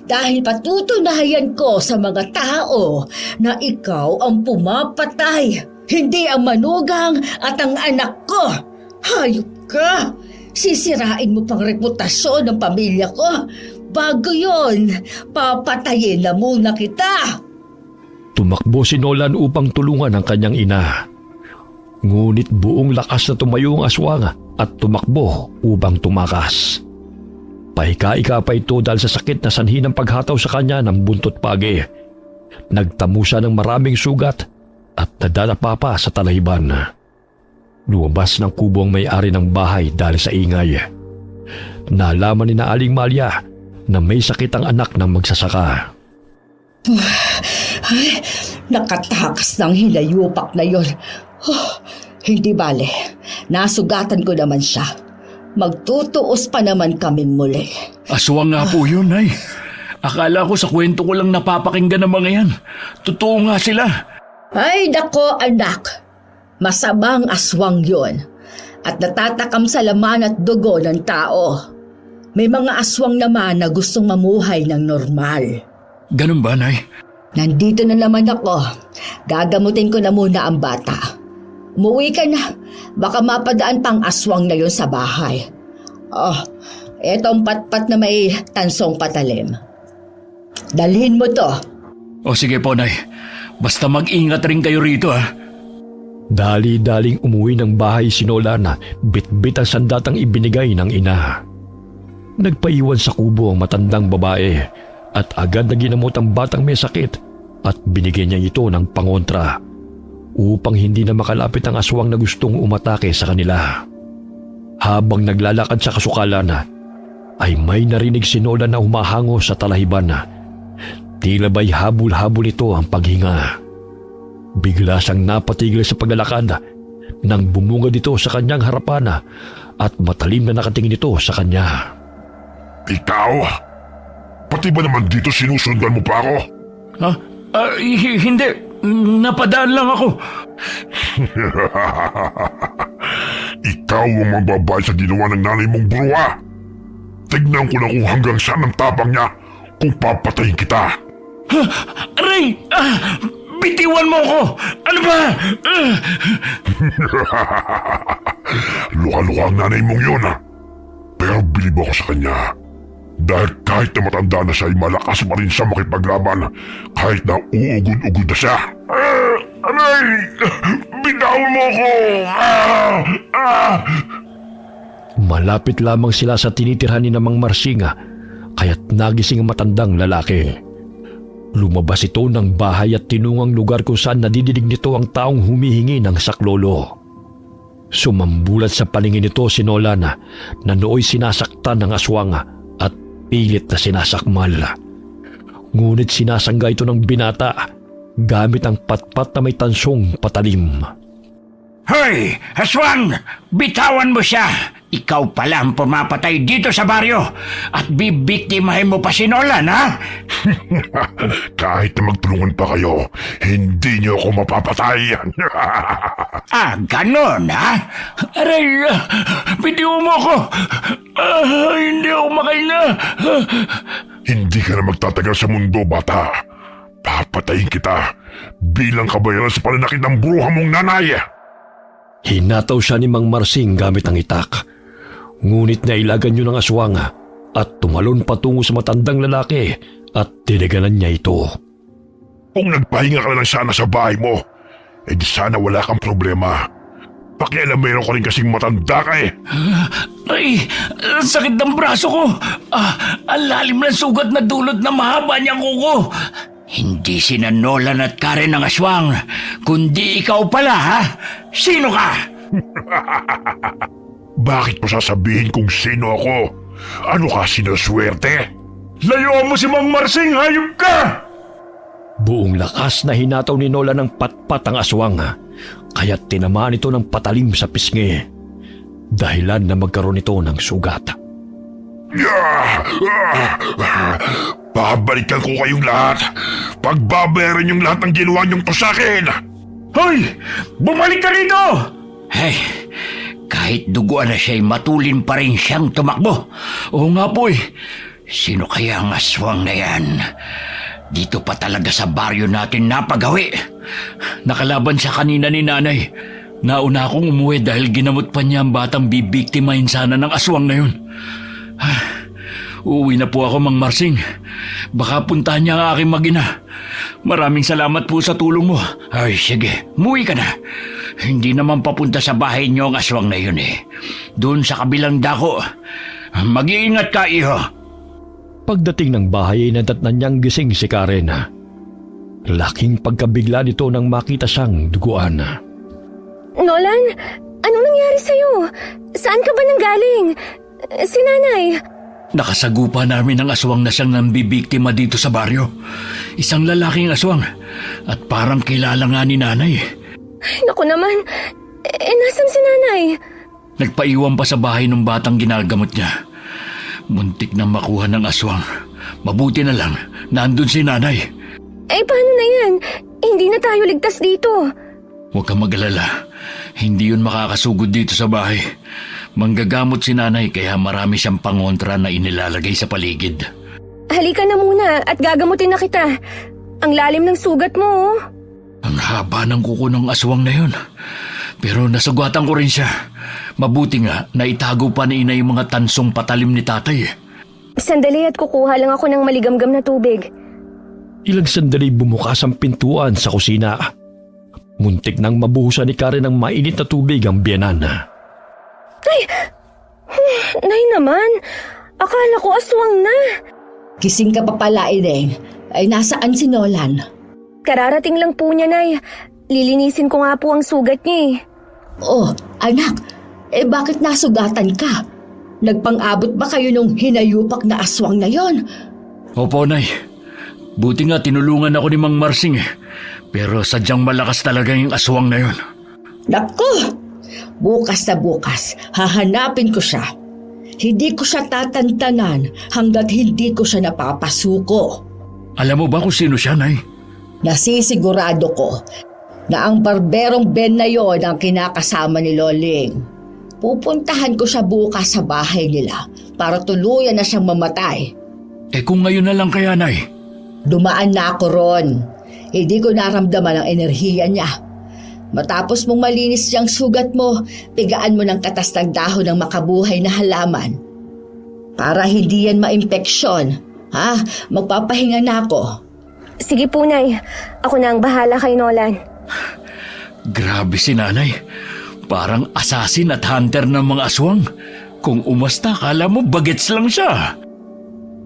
Dahil patutunayan ko sa mga tao na ikaw ang pumapatay, hindi ang manugang at ang anak ko. Hayop ka! Sisirain mo pang reputasyon ng pamilya ko. Bago yon, papatayin na muna kita. Tumakbo si Nolan upang tulungan ang kanyang ina. Ngunit buong lakas na tumayo ang aswang at tumakbo upang tumakas. Paika-ika pa ito dahil sa sakit na sanhi ng paghataw sa kanya ng buntot page. Nagtamo siya ng maraming sugat at nadadapa pa sa talayban. Lumabas ng kubo ang may-ari ng bahay dahil sa ingay. Nalaman ni na Aling Maria na may sakit ang anak ng magsasaka. Ay, nakatakas ng hinayupak na yon. Hindi bale, nasugatan ko naman siya. Magtutuos pa naman kaming muli. Aswang nga po yun, Nay. Akala ko sa kwento ko lang napapakinggan ng mga yan. Totoo nga sila. Ay, dako anak. Masamang aswang yon. At natatakam sa laman at dugo ng tao. May mga aswang naman na gustong mamuhay ng normal. Ganun ba, Nay? Nandito na naman ako. Gagamutin ko na muna ang bata. Umuwi ka na. Baka mapadaan pang aswang na yon sa bahay. Oh, etong patpat na may tansong patalim. Dalhin mo to. O sige po, Nay. Basta mag-ingat rin kayo rito, ha? Dali-daling umuwi ng bahay si Nolan na bit-bit ang sandatang ibinigay ng ina. Nagpaiwan sa kubo ang matandang babae at agad na ginamot ang batang may sakit at binigyan niya ito ng pangontra upang hindi na makalapit ang aswang na gustong umatake sa kanila. Habang naglalakad sa kasukalan ay may narinig si Nolan na humahango sa talahiban. Tila ba'y habol-habol ito ang paghinga. Bigla siyang napatigil sa paglalakad nang bumungad ito sa kanyang harapan at matalim na nakatingin ito sa kanya. Ikaw? Pati ba naman dito sinusundan mo pa ako? Ha? Hindi. Napadaan lang ako. Ikaw ang magbabayad sa ginawa ng nanay mong bruha. Tignan ko na kung hanggang saan ang tapang niya kung papatayin kita. Aray! Bitiwan mo ko! Ano ba? Luha-luha ang nanay mong yun, Pero bilib ako sa kanya. Dahil kahit na matanda na siya ay malakas pa rin siya makipaglaban kahit na uugod-ugod na siya. Aray! Bitawan mo ko! Malapit lamang sila sa tinitirhan ni Mang Marsing kaya't nagising ang matandang lalaki. Lumabas ito ng bahay at tinungang lugar kung saan nadidinig nito ang taong humihingi ng saklolo. Sumambulat sa paningin nito si Nolan na nooy sinasaktan ng aswang at pilit na sinasakmal. Ngunit sinasangga ito ng binata gamit ang patpat na may tansong patalim. Hoy, aswang! Bitawan mo siya! Ikaw pala ang pumapatay dito sa baryo at bibiktimahin mo pa si Nolan, ha? Kahit na magtulungan pa kayo, hindi niyo ako mapapatay. Ganon, ha? Aray! Bitiwan mo ko! Hindi ako makahinga! Hindi ka na magtatagal sa mundo, bata. Papatayin kita bilang kabayaran sa pananakit ng bruha mong nanay. Hinataw siya ni Mang Marsing gamit ang itak. Ngunit nailagan niyo ng aswang at tumalon patungo sa matandang lalaki at tinagalan niya ito. Kung nagpahinga ka na lang sana sa bahay mo, di sana wala kang problema. Pakialam meron ko rin kasing matanda ka . Ay, ang sakit ng braso ko. Ang lalim ng sugat na dulot na mahaba niyang kuko. Hindi sina Nolan at Karen ang aswang, kundi ikaw pala, ha? Sino ka? Bakit mo sasabihin kung sino ako? Ano ka, sinaswerte? Layuan mo si Mang Marsing, hayop ka! Buong lakas na hinataw ni Nolan ng patpat ang aswang, kaya't tinamaan ito ng patalim sa pisngi. Dahilan na magkaroon ito ng sugat. Babalikan ko kayong lahat. Pagbabayaran yung lahat ng ginawa niyong to sa akin. Hoy! Bumalik ka rito! Hey, kahit duguan na siya'y matulin pa rin siyang tumakbo. Oo nga po . Sino kaya ang aswang na yan? Dito pa talaga sa baryo natin napagawi. Nakalaban siya kanina ni nanay. Nauna akong umuwi dahil ginamot pa niya ang batang bibiktimahin sana ng aswang na yun. Uuwi na po ako, Mang Marsing. Baka puntahan niya ang aking mag-ina. Maraming salamat po sa tulong mo. Ay, sige, muwi ka na. Hindi naman papunta sa bahay niyo ang aswang na yun . Doon sa kabilang dako. Mag-iingat ka, iho. Pagdating ng bahay ay nadatnan niyang gising si Karen. Laking pagkabigla nito nang makita siyang duguan. Nolan, anong nangyari sa'yo? Saan ka ba nanggaling? Si nanay. Nakasagupa namin ang aswang na siyang nambibiktima dito sa baryo. Isang lalaking aswang at parang kilala nga ni nanay. Ay, naku naman. Nasan si nanay? Nagpaiwan pa sa bahay ng batang ginagamot niya. Muntik na makuha ng aswang. Mabuti na lang, nandun si nanay. Paano na yan? Hindi na tayo ligtas dito. Huwag kang mag-alala. Hindi yun makakasugod dito sa bahay. Manggagamot si nanay kaya marami siyang pangontra na inilalagay sa paligid. Halika na muna at gagamutin na kita. Ang lalim ng sugat mo, oh. Ang haba ng kuko ng aswang na yun. Pero nasugatan ko rin siya. Mabuti nga na itago pa ni ina yung mga tansong patalim ni tatay. Sandali at kukuha lang ako ng maligamgam na tubig. Ilang sandali bumukas ang pintuan sa kusina. Muntik nang mabuhusan ni Karen ng mainit na tubig ang biyenan. Nay naman, akala ko aswang na. Gising ka pa pala, Ineng. Ay nasaan si Nolan? Kararating lang po niya, Nay. Lilinisin ko nga po ang sugat niya eh. Oh, anak, bakit nasugatan ka? Nagpang-abot ba kayo nung hinayupak na aswang na yon? Opo, Nay. Buti nga tinulungan ako ni Mang Marsing Pero sadyang malakas talaga yung aswang na yun. Naku! Bukas na bukas, hahanapin ko siya. Hindi ko siya tatantanan hanggat hindi ko siya napapasuko. Alam mo ba kung sino siya, Nay? Nasisigurado ko na ang barberong Ben na yon ang kinakasama ni Loling. Pupuntahan ko siya bukas sa bahay nila para tuluyan na siyang mamatay. Kung ngayon na lang kaya, Nay? Dumaan na ako ron. Hindi ko naramdaman ang enerhiya niya. Matapos mong malinis siyang sugat mo, pigaan mo ng katas ng dahon ng makabuhay na halaman. Para hindi yan maimpeksyon, magpapahinga na ako. Sige po, Nay. Ako na ang bahala kay Nolan. Grabe si nanay. Parang assassin at hunter ng mga aswang. Kung umasta, kala mo bagets lang siya.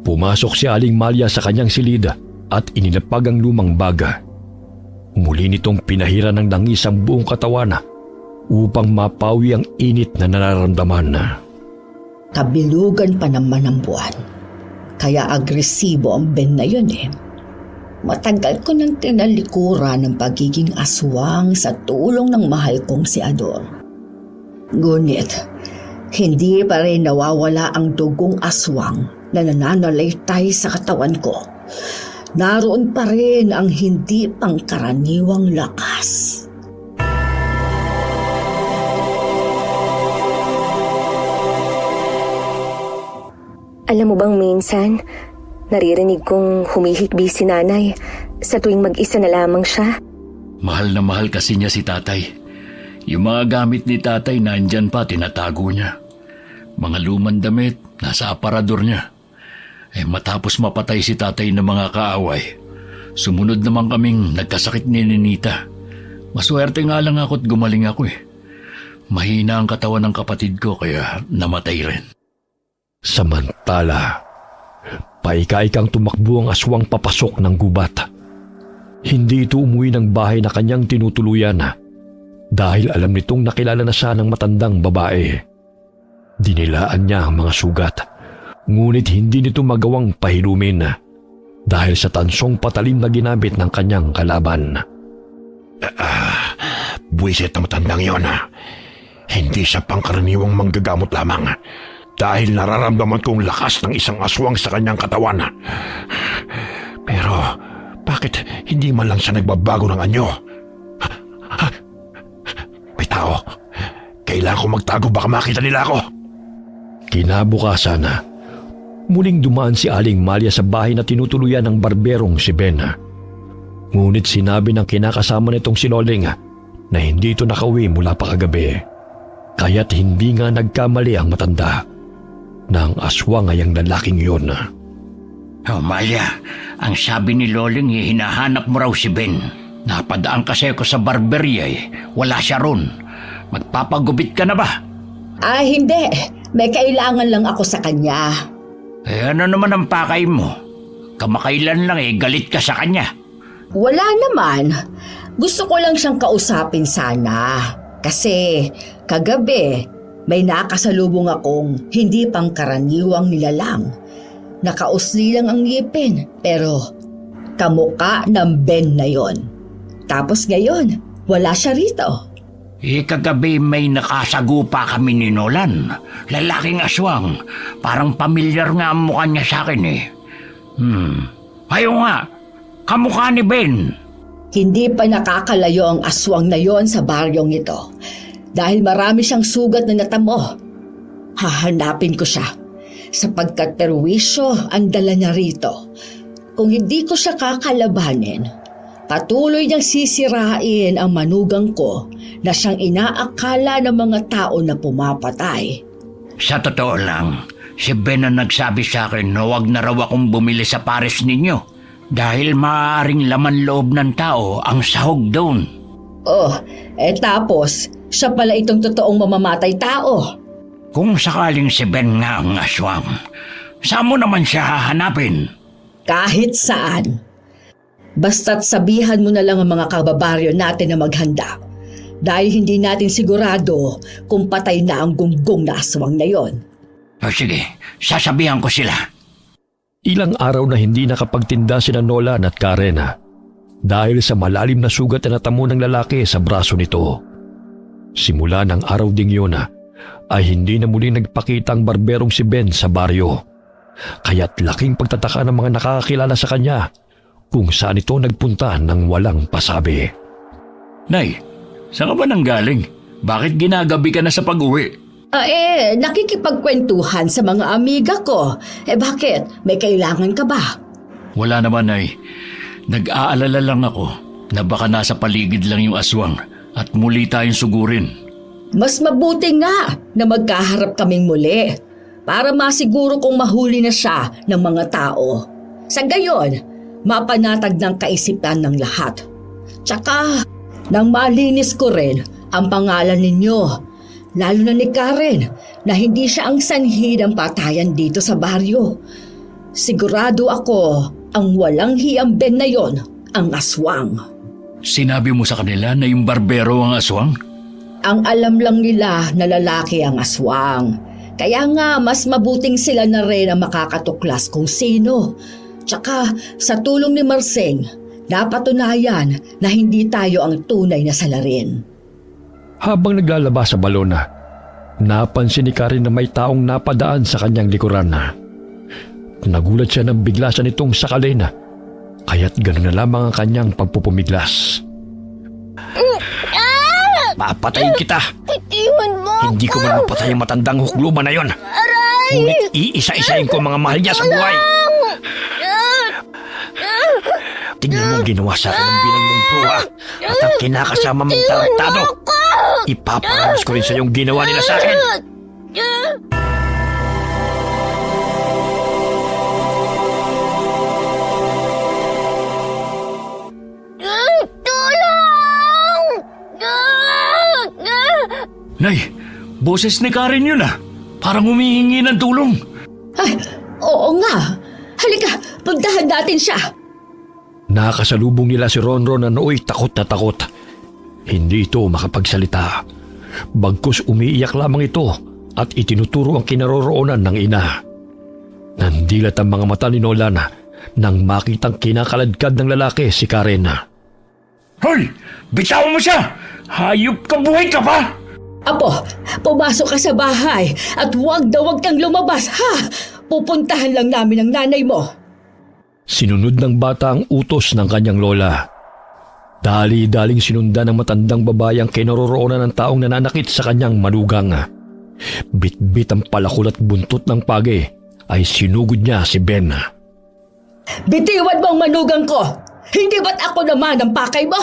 Pumasok si Aling Malia sa kanyang silid at inilapag ang lumang baga. Muli nitong pinahira ng langis ang buong katawan upang mapawi ang init na nararamdaman. Kabilugan pa naman ang buwan. Kaya agresibo ang Ben na yun eh. Matagal ko nang tinalikuran ng pagiging aswang sa tulong ng mahal kong si Ador. Ngunit, hindi pa rin nawawala ang dugong aswang na nananalaytay sa katawan ko. Naroon pa rin ang hindi pangkaraniwang lakas. Alam mo bang minsan, naririnig kong humihikbi si nanay sa tuwing mag-isa na lamang siya. Mahal na mahal kasi niya si tatay. Yung mga gamit ni tatay nandyan pa, tinatago niya. Mga lumang damit, nasa aparador niya. Matapos mapatay si tatay ng mga kaaway, sumunod naman kaming nagkasakit ni Ninita. Maswerte nga lang ako at gumaling ako Mahina ang katawan ng kapatid ko kaya namatay rin. Samantala, paika-ikang tumakbo ang aswang papasok ng gubat. Hindi ito umuwi ng bahay na kanyang tinutuluyan dahil alam nitong nakilala na siya ng matandang babae. Dinilaan niya ang mga sugat, ngunit hindi nito magawang pahilumin dahil sa tansong patalim na ginamit ng kanyang kalaban. Buwisit na matandang yon. Hindi siya pangkaraniwang manggagamot lamang dahil nararamdaman kong lakas ng isang aswang sa kanyang katawan. Pero bakit hindi man lang siya nagbabago ng anyo? May tao. Kailangan ko magtago baka makita nila ako. Kinabukasan, muling dumaan si Aling Malia sa bahay na tinutuluyan ng barberong si Ben. Ngunit sinabi ng kinakasama nitong si Loling na hindi ito nakauwi mula pa kagabi. Kaya't hindi nga nagkamali ang matanda na ang aswang ay ang lalaking yun. Malia, ang sabi ni Loling hinahanap mo raw si Ben. Napadaan kasi ako sa barberya Wala siya ron. Magpapagupit ka na ba? Hindi. May kailangan lang ako sa kanya. Ano naman ang pakay mo? Kamakailan lang galit ka sa kanya. Wala naman. Gusto ko lang siyang kausapin sana. Kasi kagabi, May nakasalubong akong hindi pangkaraniwang nilalang. Nakausli lang ang ngipin, pero kamukha ng Ben na yon. Tapos ngayon, wala siya rito. Kagabi may nakasagupa kami ni Nolan. Lalaking aswang. Parang pamilyar nga ang mukha niya sa akin eh. Ayaw nga, kamukha ni Ben. Hindi pa nakakalayo ang aswang na yon sa baryong ito. Dahil marami siyang sugat na natamo. Hahanapin ko siya. Sapagkat perwisyo ang dala niya rito. Kung hindi ko siya kakalabanin, patuloy niyang sisirain ang manugang ko na siyang inaakala ng mga tao na pumapatay. Sa totoo lang, si Ben ang nagsabi sa akin na huwag na raw akong bumili sa pares ninyo dahil maaaring laman loob ng tao ang sahog doon. Oh, tapos, siya pala itong totoong mamamatay tao. Kung sakaling si Ben nga ang aswang, saan mo naman siya hahanapin? Kahit saan. Basta't sabihan mo na lang ang mga kababaryo natin na maghanda. Dahil hindi natin sigurado kung patay na ang gunggong na aswang na yon. O sige, sasabihan ko sila. Ilang araw na hindi nakapagtinda sina Nolan at Karen dahil sa malalim na sugat na natamo ng lalaki sa braso nito. Simula ng araw ding yun ay hindi na muling nagpakita ang barberong si Ben sa baryo. Kaya't laking pagtataka ng mga nakakakilala sa kanya kung saan ito nagpunta ng walang pasabi. Nay, saan ka ba nanggaling? Bakit ginagabi ka na sa pag-uwi? Nakikipagkwentuhan sa mga amiga ko. Bakit? May kailangan ka ba? Wala naman, Nay. Nag-aalala lang ako na baka nasa paligid lang yung aswang at muli tayong sugurin. Mas mabuti nga na magkaharap kaming muli para masiguro kung mahuli na siya ng mga tao. Sa gayon, mapanatag ng kaisipan ng lahat. Tsaka, nang malinis ko rin ang pangalan ninyo, lalo na ni Karen, na hindi siya ang sanhi ng patayan dito sa baryo. Sigurado ako ang walang hiyang Ben na yon ang aswang. Sinabi mo sa kanila na yung barbero ang aswang? Ang alam lang nila na lalaki ang aswang. Kaya nga mas mabuting sila na rin ang makakatuklas kung sino. Tsaka sa tulong ni Marseng, napatunayan na hindi tayo ang tunay na salarin. Habang naglalaba sa balon napansin ni Karen na may taong napadaan sa kanyang likuran. Nagulat siya nang biglasan itong sakalin, kaya't gano'n na lamang ang kanyang pagpupumiglas. Papatayin kita. Iwan mo Hindi ko man mapatay ang matandang hukluman na yon. Ngunit iisa-isahin ko ang mga mahal niya sa buhay. Tingnan mo ang ginawa sa akin ng binang mong bruha at ang kinakasama mong tarantado. Ipaparanas ko rin sa iyong ginawa nila sa akin. Nay, boses ni Karen yun Parang humihingi ng tulong. Ay, oo nga. Halika, puntahan natin siya. Nakasalubong nila si Ronron na nooy takot na takot. Hindi ito makapagsalita. Bagkus umiiyak lamang ito at itinuturo ang kinaroroonan ng ina. Nandilat ang mga mata ni Nolan nang makitang kinakaladkad ng lalaki si Karen. Hoy! Bitawan mo siya! Hayop ka, buhay ka pa! Apo, pumasok ka sa bahay at huwag kang lumabas, ha? Pupuntahan lang namin ang nanay mo. Sinunod ng bata ang utos ng kanyang lola. Dali-daling sinundan ng matandang babae ang kinaroroonan ng taong nananakit sa kanyang manugang. Bit-bit ang palakol at buntot ng pagi ay sinugod niya si Ben. Bitiwan mo ang manugang ko! Hindi ba't ako naman ang pakay mo?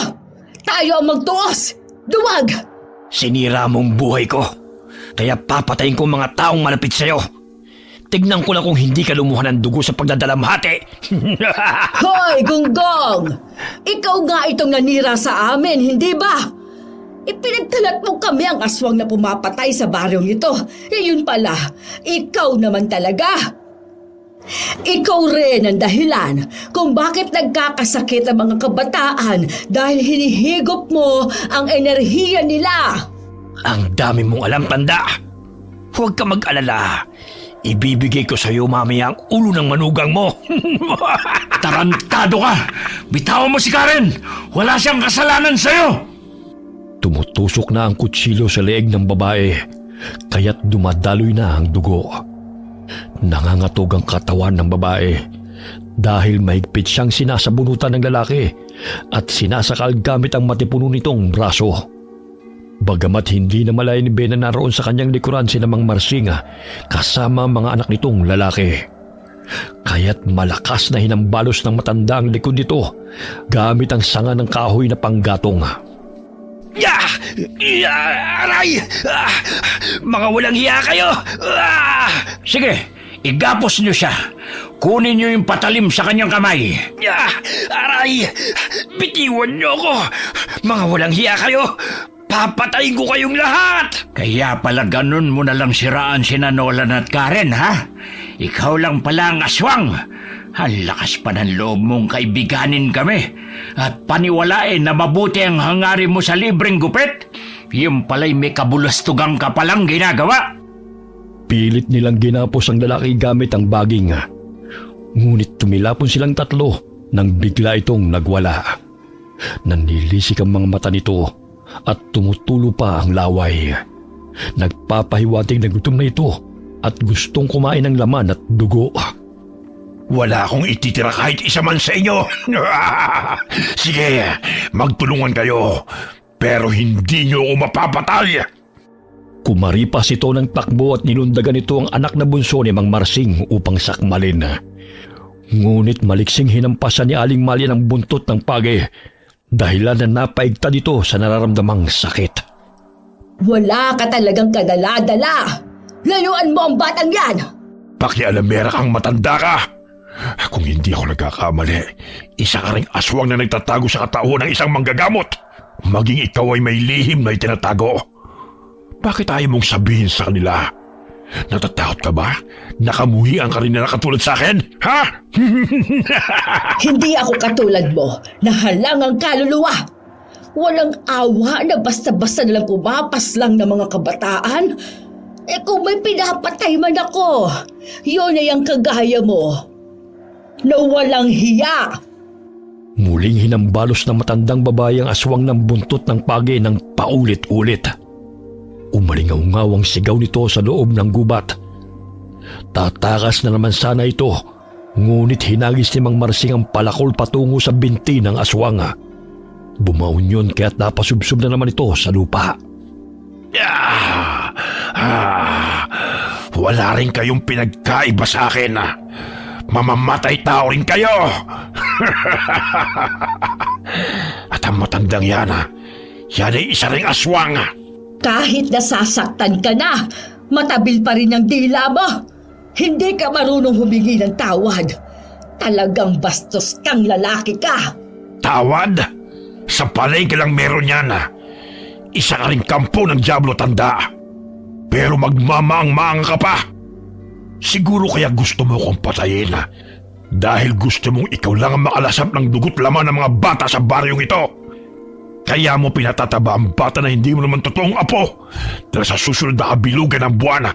Tayo ang magtuos! Duwag! Sinira mong buhay ko. Kaya papatayin ko ang mga taong malapit sa'yo. Tignan ko lang kung hindi ka lumuhan ng dugo sa pagdadalamhati. Hoy, Gunggong! Ikaw nga itong nanira sa amin, hindi ba? Ipinagtalat mo kami ang aswang na pumapatay sa baryong ito. Yun pala, ikaw naman talaga. Ikaw rin ang dahilan kung bakit nagkakasakit ang mga kabataan dahil hinihigop mo ang enerhiya nila. Ang dami mong alam, tanda. Huwag ka mag-alala. Ibibigay ko sa iyo mamaya ang ulo ng manugang mo. Tarantado ka! Bitawan mo si Karen! Wala siyang kasalanan sa'yo! Tumutusok na ang kutsilyo sa leeg ng babae, kaya't dumadaloy na ang dugo. Nangangatog ang katawan ng babae dahil mahigpit siyang sinasabunutan ng lalaki at sinasakal gamit ang matipuno nitong braso. Bagamat hindi na malaya ni Ben na naroon sa kanyang likuran si Mang Marsing kasama ang mga anak nitong lalaki. Kaya't malakas na hinambalos ng matanda ang likod nito gamit ang sanga ng kahoy na panggatong. Aray! Mga walang hiya kayo! Sige, igapos niyo siya. Kunin niyo yung patalim sa kanyang kamay. Aray! Bitiwan niyo ako! Mga walang hiya kayo! Papatayin ko kayong lahat! Kaya pala ganun mo na lang siraan sina Nolan at Karen, ha? Ikaw lang pala ang aswang. Ang lakas pa ng loob mong kaibiganin kami at paniwalain na mabuti ang hangarin mo sa libreng gupit. Yung pala'y may kabulastugang ka palang ginagawa. Pilit nilang ginapos ang lalaki gamit ang baging. Ngunit tumilapon silang tatlo nang bigla itong nagwala. Nanilisik ang mga mata nito at tumutulo pa ang laway. Nagpapahiwatig na gutom na ito at gustong kumain ng laman at dugo. Wala akong ititira kahit isa man sa inyo. Sige, magtulungan kayo. Pero hindi niyo ako mapapatay. Kumaripas ito ng takbo at nilundagan ito ang anak na bunso ni Mang Marsing upang sakmalin. Ngunit maliksing hinampasan ni Aling Malia ng buntot ng page dahilan na napaigtad ito sa nararamdamang sakit. Wala ka talagang kadala-dala. Layuan mo ang batang yan! Pakialamera kang matanda ka. Kung hindi ako nagkakamali, isa ka ring aswang na nagtatago sa katauhan ng isang manggagamot. Maging ikaw ay may lihim na itinatago. Bakit ayaw mong sabihin sa kanila? Natatakot ka ba? Nakamuhian ka rin na katulad sa akin? Ha? Hindi ako katulad mo na halangang kaluluwa. Walang awa na basta-basta nalang pumapas lang ng mga kabataan. Kung may pinapatay man ako, yun ay ang kagaya mo. Na walang hiya. Muling hinambalos ng matandang babae ang aswang ng buntot ng page ng paulit-ulit. Umalingaw-ngaw ang sigaw nito sa loob ng gubat. Tatakas na naman sana ito, ngunit hinagis ni Mang Marsing ang palakol patungo sa binti ng aswang. Bumaon yun kaya't napasubsob na naman ito sa lupa. Wala rin kayong pinagkaiba sa akin. Mamamatay tao rin kayo. At ang matandang yan ay isa ring aswang. Kahit nasasaktan ka na, matabil pa rin ang dila mo. Hindi ka marunong humingi ng tawad. Talagang bastos kang lalaki ka. Tawad? Sa palengke lang meron yan. Isa ka ring kampo ng Diablo tanda. Pero magmamaang-maang ka pa. Siguro kaya gusto mo kong patayin dahil gusto mong ikaw lang ang makalasap ng dugot laman ng mga bata sa baryong ito. Kaya mo pinatataba ang bata na hindi mo naman totoong apo dahil sa susunod na kabilugan ng buwan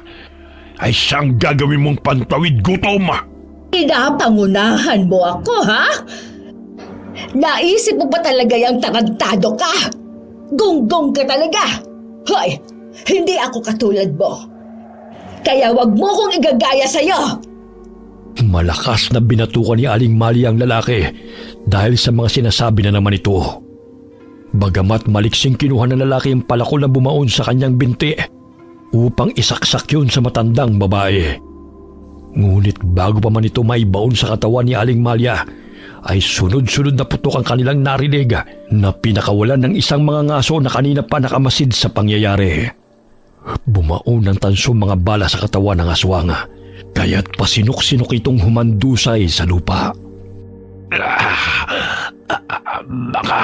ay siyang gagawin mong pantawid gutom. Pinapangunahan mo ako, ha? Naisip mo ba talaga yung tarantado ka? Gunggong ka talaga. Hoy, hindi ako katulad mo. Kaya wag mo kong igagaya sa'yo. Malakas na binatukan ni Aling Malia ang lalaki dahil sa mga sinasabi na naman ito. Bagamat maliksing kinuha ng lalaki ang palakol na bumaon sa kanyang binti upang isaksak yun sa matandang babae. Ngunit bago pa man ito maibaon sa katawan ni Aling Malia, ay sunod-sunod na putok ang kanilang narinig na pinakawalan ng isang mga ngaso na kanina pa nakamasid sa pangyayari. Bumaon ng tansong mga bala sa katawan ng aswang, kaya't pasinok-sinok itong humandusay sa lupa. Baka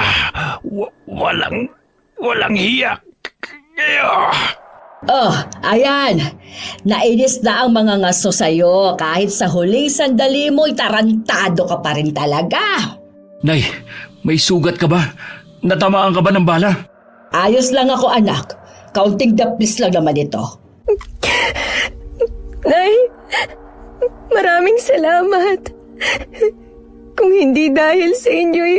walang hiya kayo. Oh, ayan. Nainis na ang mga ngaso sa'yo kahit sa huling sandali mo'y tarantado ka pa rin talaga. Nay, may sugat ka ba? Natamaan ka ba ng bala? Ayos lang ako, anak. Kaunting daplis lang naman ito. Nay, maraming salamat. Kung hindi dahil sa inyo'y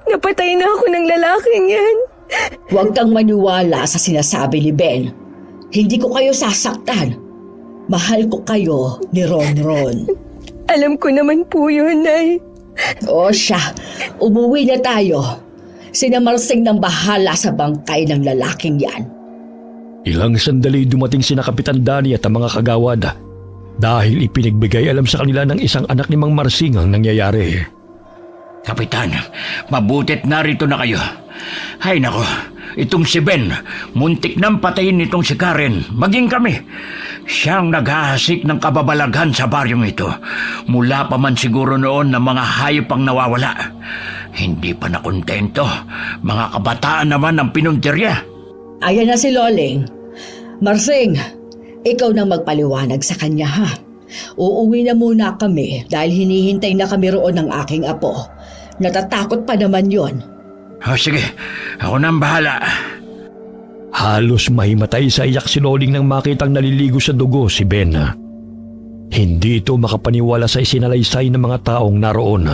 napatay na ako ng lalaking yan. Huwag kang maniwala sa sinasabi ni Ben. Hindi ko kayo sasaktan. Mahal ko kayo ni Ronron. Alam ko naman po yun, Nay. O siya, umuwi na tayo. Sina Marsing nang bahala sa bangkay ng lalaking yan. Ilang sandali dumating sina Kapitan Danny at ang mga kagawad dahil ipinagbigay alam sa kanila ng isang anak ni Mang Marsing ang nangyayari. Kapitan, mabutit narito na kayo. Hay nako, itong si Ben, muntik nang patayin itong si Karen, maging kami. Siyang naghahasik ng kababalaghan sa baryong ito. Mula pa man siguro noon na mga hayop ang nawawala. Hindi pa nakontento, mga kabataan naman ang pinuntirya. Ayan na si Loling. Marsing, ikaw nang magpaliwanag sa kanya ha. Uuwi na muna kami dahil hinihintay na kami roon ng aking apo. Natatakot pa naman yon. Sige, ako nang bahala. Halos mahimatay sa iyak si Loling nang makitang naliligo sa dugo si Ben. Hindi ito makapaniwala sa isinalaysay ng mga taong naroon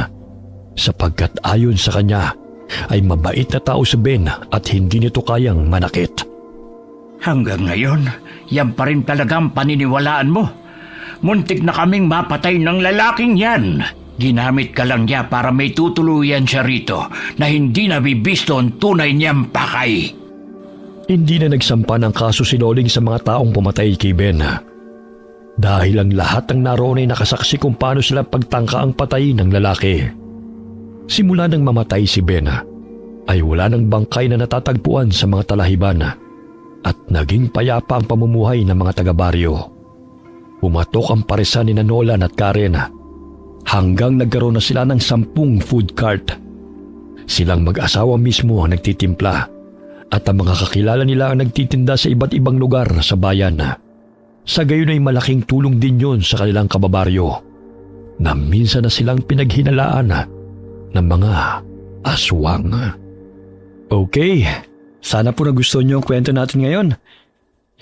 sapagkat ayon sa kanya ay mabait na tao si Ben at hindi nito kayang manakit. Hanggang ngayon, yan pa rin talagang paniniwalaan mo. Muntik na kaming mapatay ng lalaking yan. Ginamit ka lang niya para may tutuluyan siya rito na hindi nabibisto ang tunay niyang pakay. Hindi na nagsampa ng kaso si Loling sa mga taong pumatay kay Ben. Dahil ang lahat ng naroon ay nakasaksi kung paano sila pagtangka ang patay ng lalaki. Simula nang mamatay si Ben, ay wala ng bangkay na natatagpuan sa mga talahiban at naging payapa ang pamumuhay ng mga taga-baryo. Pumatok ang paresan ni Nolan at Karen hanggang nagkaroon na sila ng 10 food cart. Silang mag-asawa mismo ang nagtitimpla at ang mga kakilala nila ang nagtitinda sa iba't ibang lugar sa bayan. Sa gayon ay malaking tulong din yon sa kanilang kababaryo na minsan na silang pinaghinalaan ng mga aswang. Okay, sana po nagustuhan niyo ang kwento natin ngayon.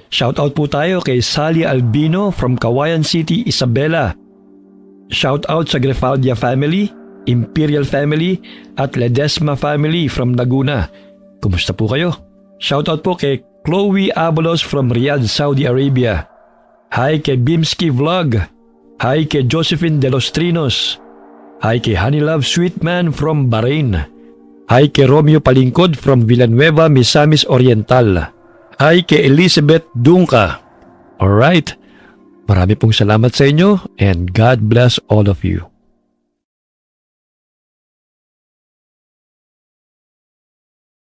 Shoutout po tayo kay Sally Albino from Kawayan City, Isabela. Shoutout sa Grefaldia family, Imperial family at Ledesma family from Laguna. Kumusta po kayo? Shoutout po kay Chloe Abalos from Riyadh, Saudi Arabia. Hi kay Bimski Vlog. Hi kay Josephine De Los Trinos. Hi kay Honeylove Sweetman from Bahrain. Hi kay Romeo Palingkod from Villanueva, Misamis Oriental. Hi kay Elizabeth Dunca. Alright, marami pong salamat sa inyo and God bless all of you.